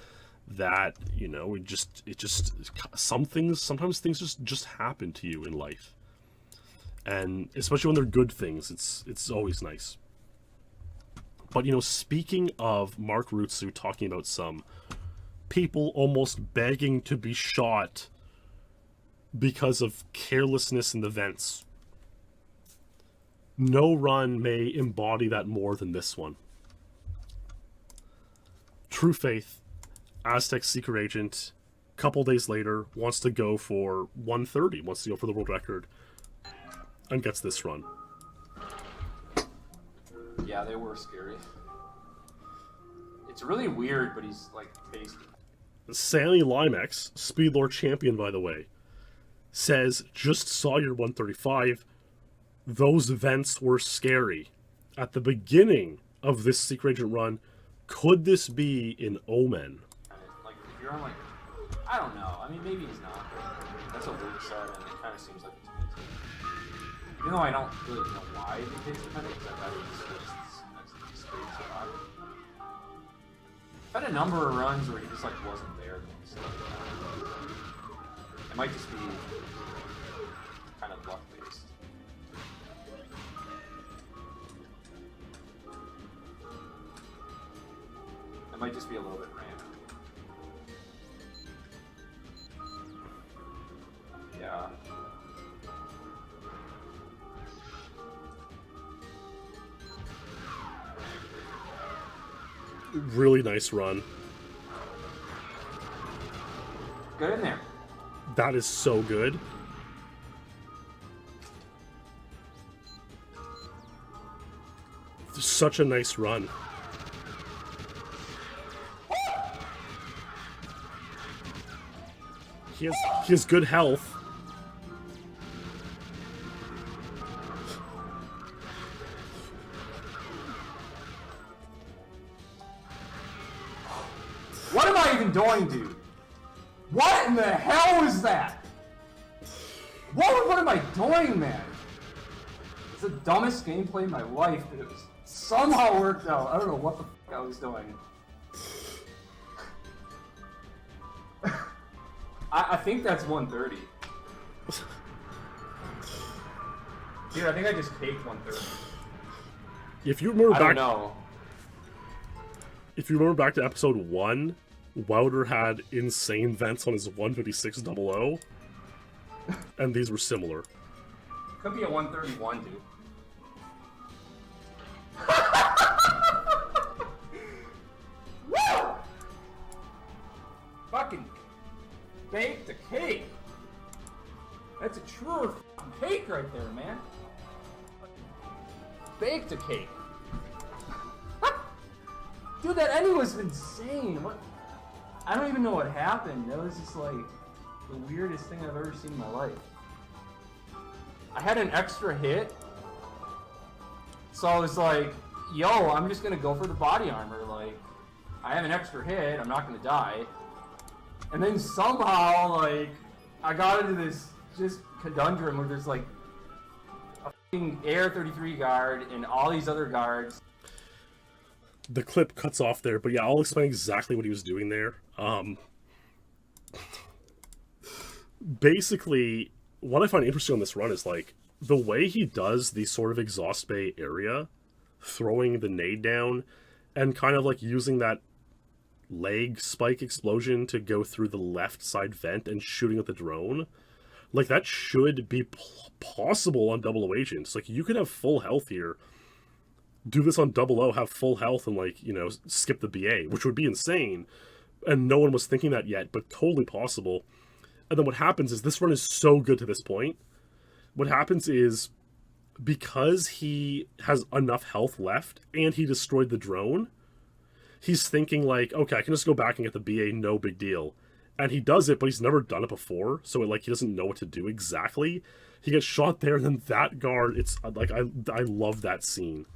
that, you know, sometimes things just happen to you in life. And especially when they're good things, it's always nice. But, you know, speaking of Mark Rutsu talking about some people almost begging to be shot because of carelessness in the vents, no run may embody that more than this one. True Faith, Aztec Secret Agent, couple days later, wants to go for 130, wants to go for the world record, and gets this run. Yeah, they were scary. It's really weird, but he's, like, tasty. Sammy Limex, SpeedLore champion, by the way, says, just saw your 135. Those vents were scary. At the beginning of this Secret Agent run, could this be an omen? Like, if you're on, like, I don't know. I mean, maybe he's not, but that's a weird set, and it kind of seems like it's meant to. Even though I don't really know why they did it, because I thought it was just straight survival. I've had a number of runs where he just, like, wasn't there. It might just be kind of luck-based. It might just be a little bit random. Yeah. Really nice run. Good in there. That is so good. Such a nice run. He has good health. What am I even doing, dude? What in the hell is that? What am I doing, man? It's the dumbest gameplay in my life, but it was somehow worked out. I don't know what the fuck I was doing. I think that's 130. Dude, I think I just caked 130. If you remember I back, don't know. if you remember back to episode 1, Wouter had insane vents on his 15600, and these were similar. Could be a 131, dude. Woo! Fucking bake the cake. That's a true fucking cake right there, man. Baked a cake. Dude, that ending was insane. What? I don't even know what happened. That was just like the weirdest thing I've ever seen in my life. I had an extra hit, so I was like, yo, I'm just gonna go for the body armor. Like, I have an extra hit, I'm not gonna die. And then somehow, like, I got into this just conundrum where there's like a fucking Air 33 guard and all these other guards. The clip cuts off there, but yeah, I'll explain exactly what he was doing there. Basically, what I find interesting on this run is, like, the way he does the sort of exhaust bay area, throwing the nade down, and kind of, like, using that leg spike explosion to go through the left side vent and shooting at the drone. Like, that should be possible on 00 agents. Like, you could have full health here, do this on 00, have full health, and, like, you know, skip the BA, which would be insane. And no one was thinking that yet, but totally possible. And then what happens is, this run is so good to this point. What happens is, because he has enough health left, and he destroyed the drone, he's thinking, like, okay, I can just go back and get the BA, no big deal. And he does it, but he's never done it before, so it, like, he doesn't know what to do exactly. He gets shot there, and then that guard, it's, like, I love that scene.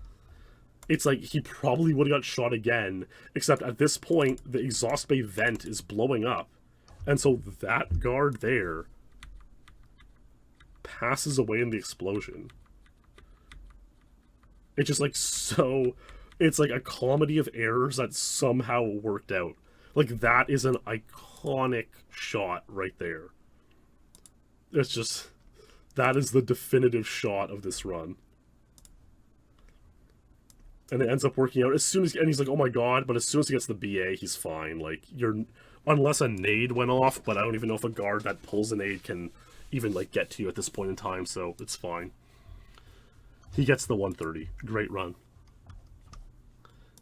It's like, he probably would have got shot again, except at this point, the exhaust bay vent is blowing up. And so that guard there passes away in the explosion. It's just, like, so... It's like a comedy of errors that somehow worked out. Like, that is an iconic shot right there. It's just... That is the definitive shot of this run. And it ends up working out as soon as... And he's like, oh my god, but as soon as he gets the BA, he's fine. Like, you're... Unless a nade went off, but I don't even know if a guard that pulls a nade can even, like, get to you at this point in time, so it's fine. He gets the 130. Great run.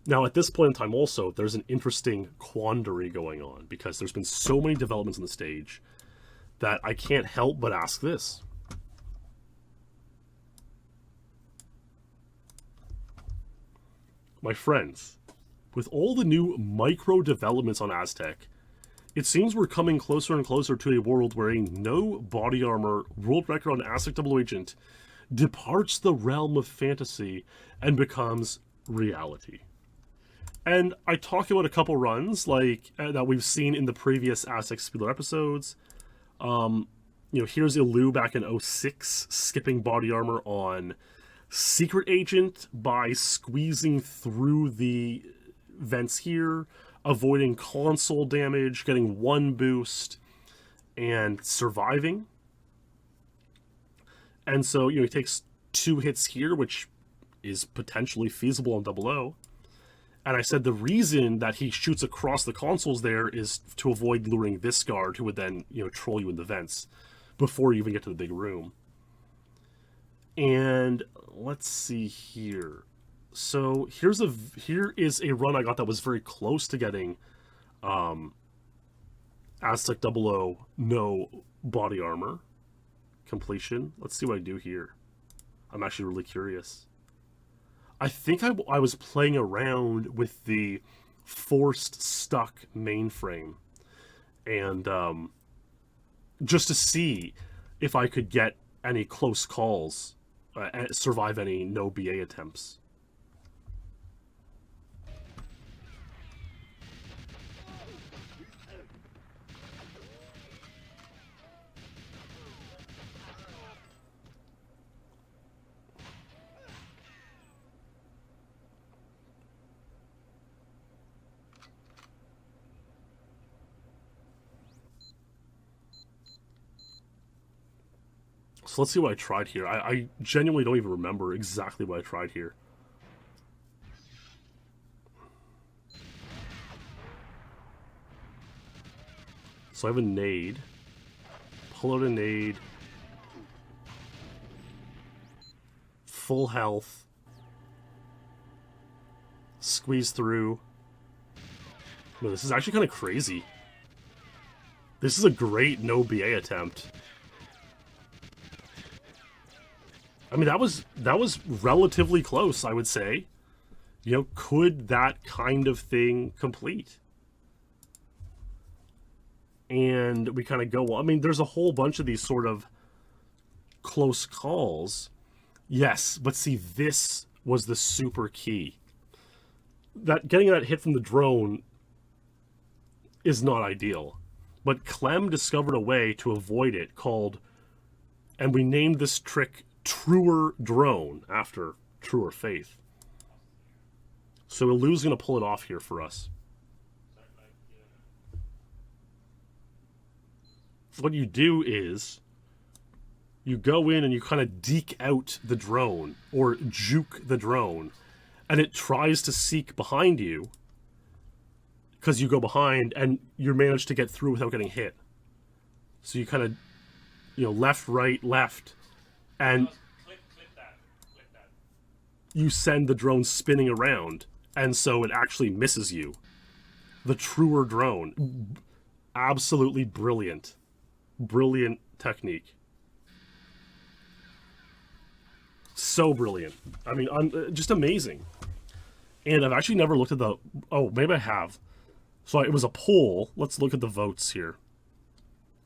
Now, at this point in time also, there's an interesting quandary going on, because there's been so many developments on the stage that I can't help but ask this. My friends, with all the new micro developments on Aztec, it seems we're coming closer and closer to a world where a no body armor world record on Aztec 00 Agent departs the realm of fantasy and becomes reality. And I talked about a couple runs, like, that we've seen in the previous Aztec SpeedLore episodes. You know, here's Ilu back in 06, skipping body armor on Secret Agent by squeezing through the vents here, avoiding console damage, getting 1 boost, and surviving. And so, you know, he takes 2 hits here, which is potentially feasible on 00. And I said the reason that he shoots across the consoles there is to avoid luring this guard, who would then, you know, troll you in the vents before you even get to the big room. And let's see here. So here is a run I got that was very close to getting Aztec 00 no body armor completion. Let's see what I do here. I'm actually really curious. I think I was playing around with the forced stuck mainframe, and just to see if I could get any close calls, survive any no BA attempts. So let's see what I tried here. I genuinely don't even remember exactly what I tried here. So I have a nade. Pull out a nade. Full health. Squeeze through. No, this is actually kind of crazy. This is a great no BA attempt. I mean, that was relatively close, I would say. You know, could that kind of thing complete? And we kind of go, I mean, there's a whole bunch of these sort of close calls. Yes, but see, this was the super key. That getting that hit from the drone is not ideal. But Clem discovered a way to avoid it called, and we named this trick Truer Drone after Truer Faith. So Ilu's going to pull it off here for us. What you do is you go in and you kind of deke out the drone or juke the drone, and it tries to seek behind you because you go behind and you manage to get through without getting hit. So you kind of, you know, left, right, left, and Click that. you send the drone spinning around, and so it actually misses you. The Truer Drone. Absolutely brilliant. Brilliant technique. So brilliant. I mean, just amazing. And I've actually never looked at the... Oh, maybe I have. So it was a poll. Let's look at the votes here.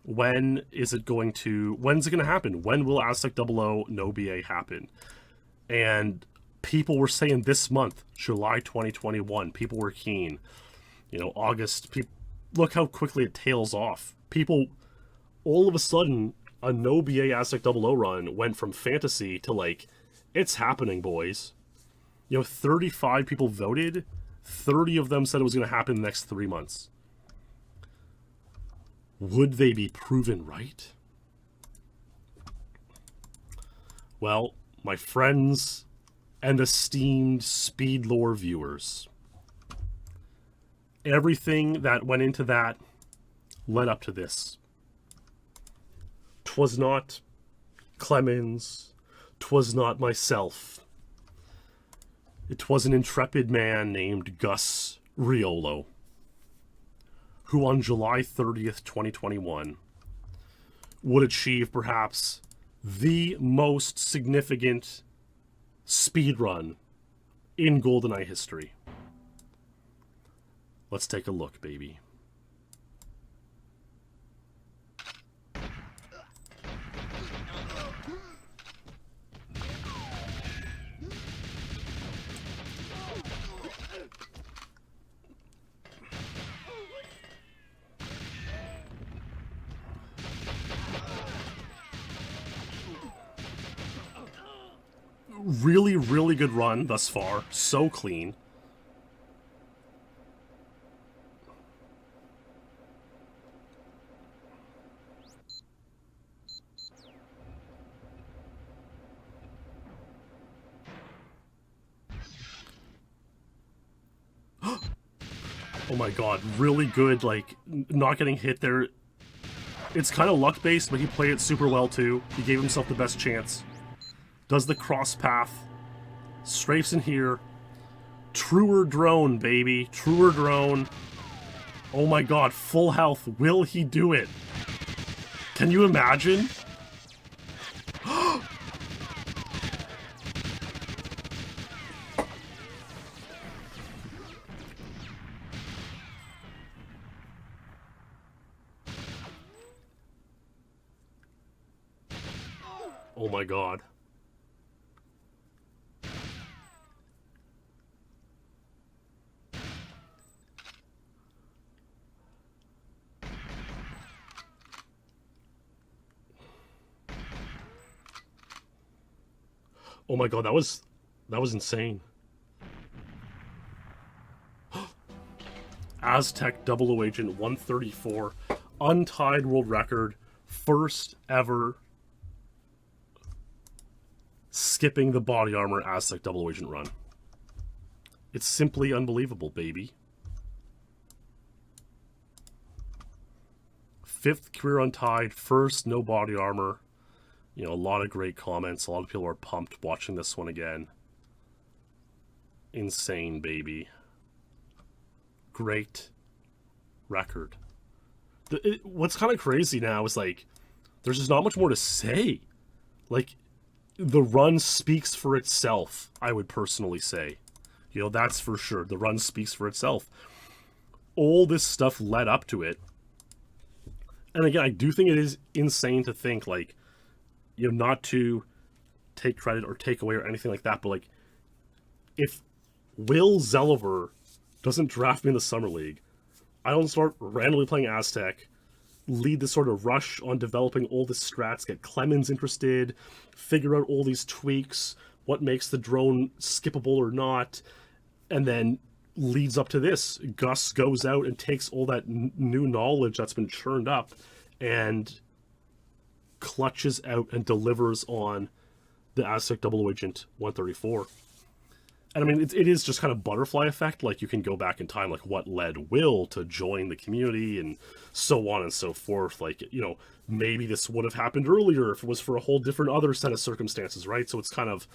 When is it going to... When's it going to happen? When will Aztec 00 No BA happen? And people were saying this month, July 2021. People were keen. You know, August. Look how quickly it tails off. People... All of a sudden, a no BA Aztec 00 run went from fantasy to like, it's happening, boys. You know, 35 people voted. 30 of them said it was going to happen in the next 3 months. Would they be proven right? Well, my friends and esteemed SpeedLore viewers, everything that went into that led up to this. 'Twas not Clemens, 'twas not myself. It was an intrepid man named Gus Riolo, who on July 30th, 2021, would achieve perhaps the most significant speedrun in GoldenEye history. Let's take a look, baby. Really, really good run thus far. So clean. Oh my god, really good, like, not getting hit there. It's kind of luck-based, but he played it super well too. He gave himself the best chance. Does the cross path. Strafes in here. Truer Drone, baby. Truer Drone. Oh my god, full health. Will he do it? Can you imagine? Oh my god. Oh my god, that was insane. Aztec 00 Agent 134, untied world record, first ever skipping the body armor Aztec double agent run. It's simply unbelievable, baby. 5th career untied, 1st no body armor. You know, a lot of great comments. A lot of people are pumped watching this one again. Insane, baby. Great record. What's kind of crazy now is, like, there's just not much more to say. Like, the run speaks for itself, I would personally say. You know, that's for sure. The run speaks for itself. All this stuff led up to it. And again, I do think it is insane to think, like, you know, not to take credit or take away or anything like that, but, like, if Will Zelliver doesn't draft me in the Summer League, I don't start randomly playing Aztec, lead this sort of rush on developing all the strats, get Clemens interested, figure out all these tweaks, what makes the drone skippable or not, and then leads up to this. Gus goes out and takes all that new knowledge that's been churned up and clutches out and delivers on the Aztec double agent 134. And I mean, it is just kind of butterfly effect. Like, you can go back in time, like, what led Will to join the community and so on and so forth. Like, you know, maybe this would have happened earlier if it was for a whole different other set of circumstances, right? So it's kind of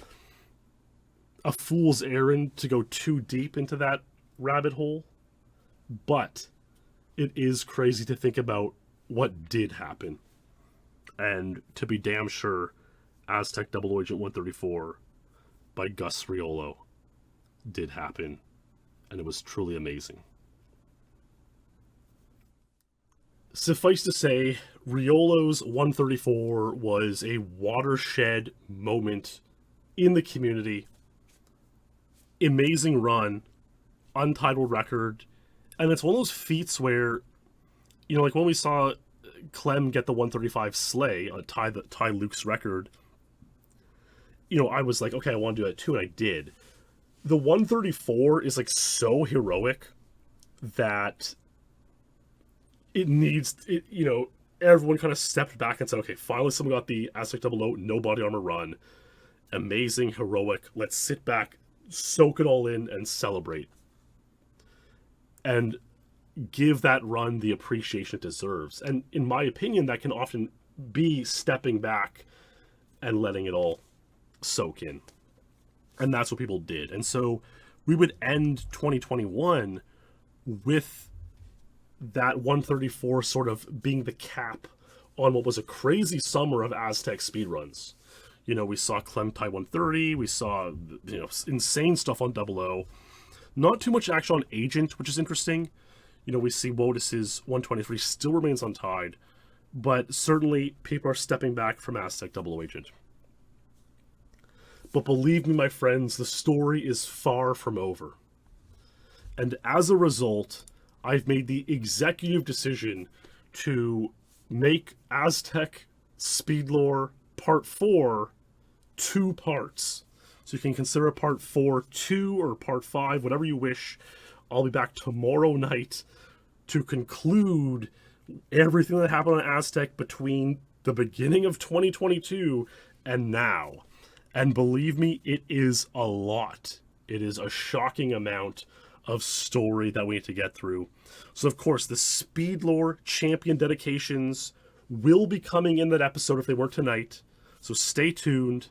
a fool's errand to go too deep into that rabbit hole. But it is crazy to think about what did happen. And to be damn sure, Aztec double agent 134 by Gus Riolo did happen, and it was truly amazing. Suffice to say, Riolo's 134 was a watershed moment in the community. Amazing run, untitled record, and it's one of those feats where, you know, like when we saw Clem get the 135 slay, tie Luke's record, you know, I was like, okay, I want to do that too, and I did. The 134 is, like, so heroic that it needs, you know, everyone kind of stepped back and said, okay, finally someone got the Aztec 00, no body armor run. Amazing, heroic. Let's sit back, soak it all in, and celebrate. And give that run the appreciation it deserves. And in my opinion, that can often be stepping back and letting it all soak in. And that's what people did. And so we would end 2021 with that 134 sort of being the cap on what was a crazy summer of Aztec speedruns. You know, we saw Clem tie 130, we saw, you know, insane stuff on 00. Not too much action on Agent, which is interesting. You know, we see Wodis's 123 still remains untied, but certainly people are stepping back from Aztec double agent. But believe me, my friends, the story is far from over. And as a result, I've made the executive decision to make Aztec SpeedLore Part 4 2 parts. So you can consider Part 4 2 or Part 5, whatever you wish. I'll be back tomorrow night to conclude everything that happened on Aztec between the beginning of 2022 and now. And believe me, it is a lot. It is a shocking amount of story that we need to get through. So, of course, the SpeedLore Champion dedications will be coming in that episode if they weren't tonight. So stay tuned.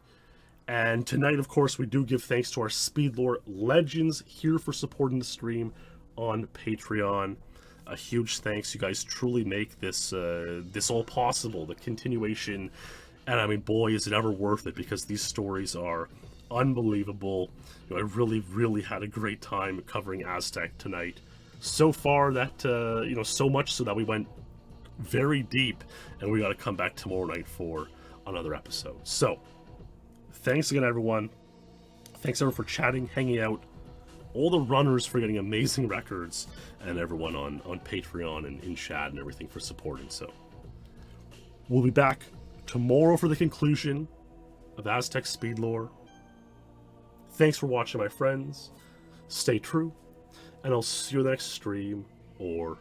And tonight, of course, we do give thanks to our SpeedLore legends here for supporting the stream on Patreon. A huge thanks. You guys truly make this this all possible, the continuation. And I mean, boy, is it ever worth it, because these stories are unbelievable. You know, I really had a great time covering Aztec tonight. So far that, you know, so much so that we went very deep, and we got to come back tomorrow night for another episode. So, thanks again, everyone. Thanks, everyone, for chatting, hanging out. All the runners for getting amazing records, and everyone on Patreon and in chat and everything for supporting. So, we'll be back tomorrow for the conclusion of Aztec SpeedLore. Thanks for watching, my friends. Stay true, and I'll see you in the next stream or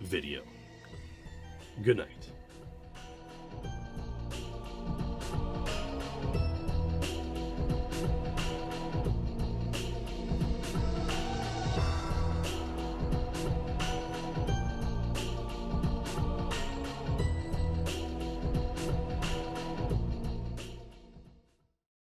video. Good night.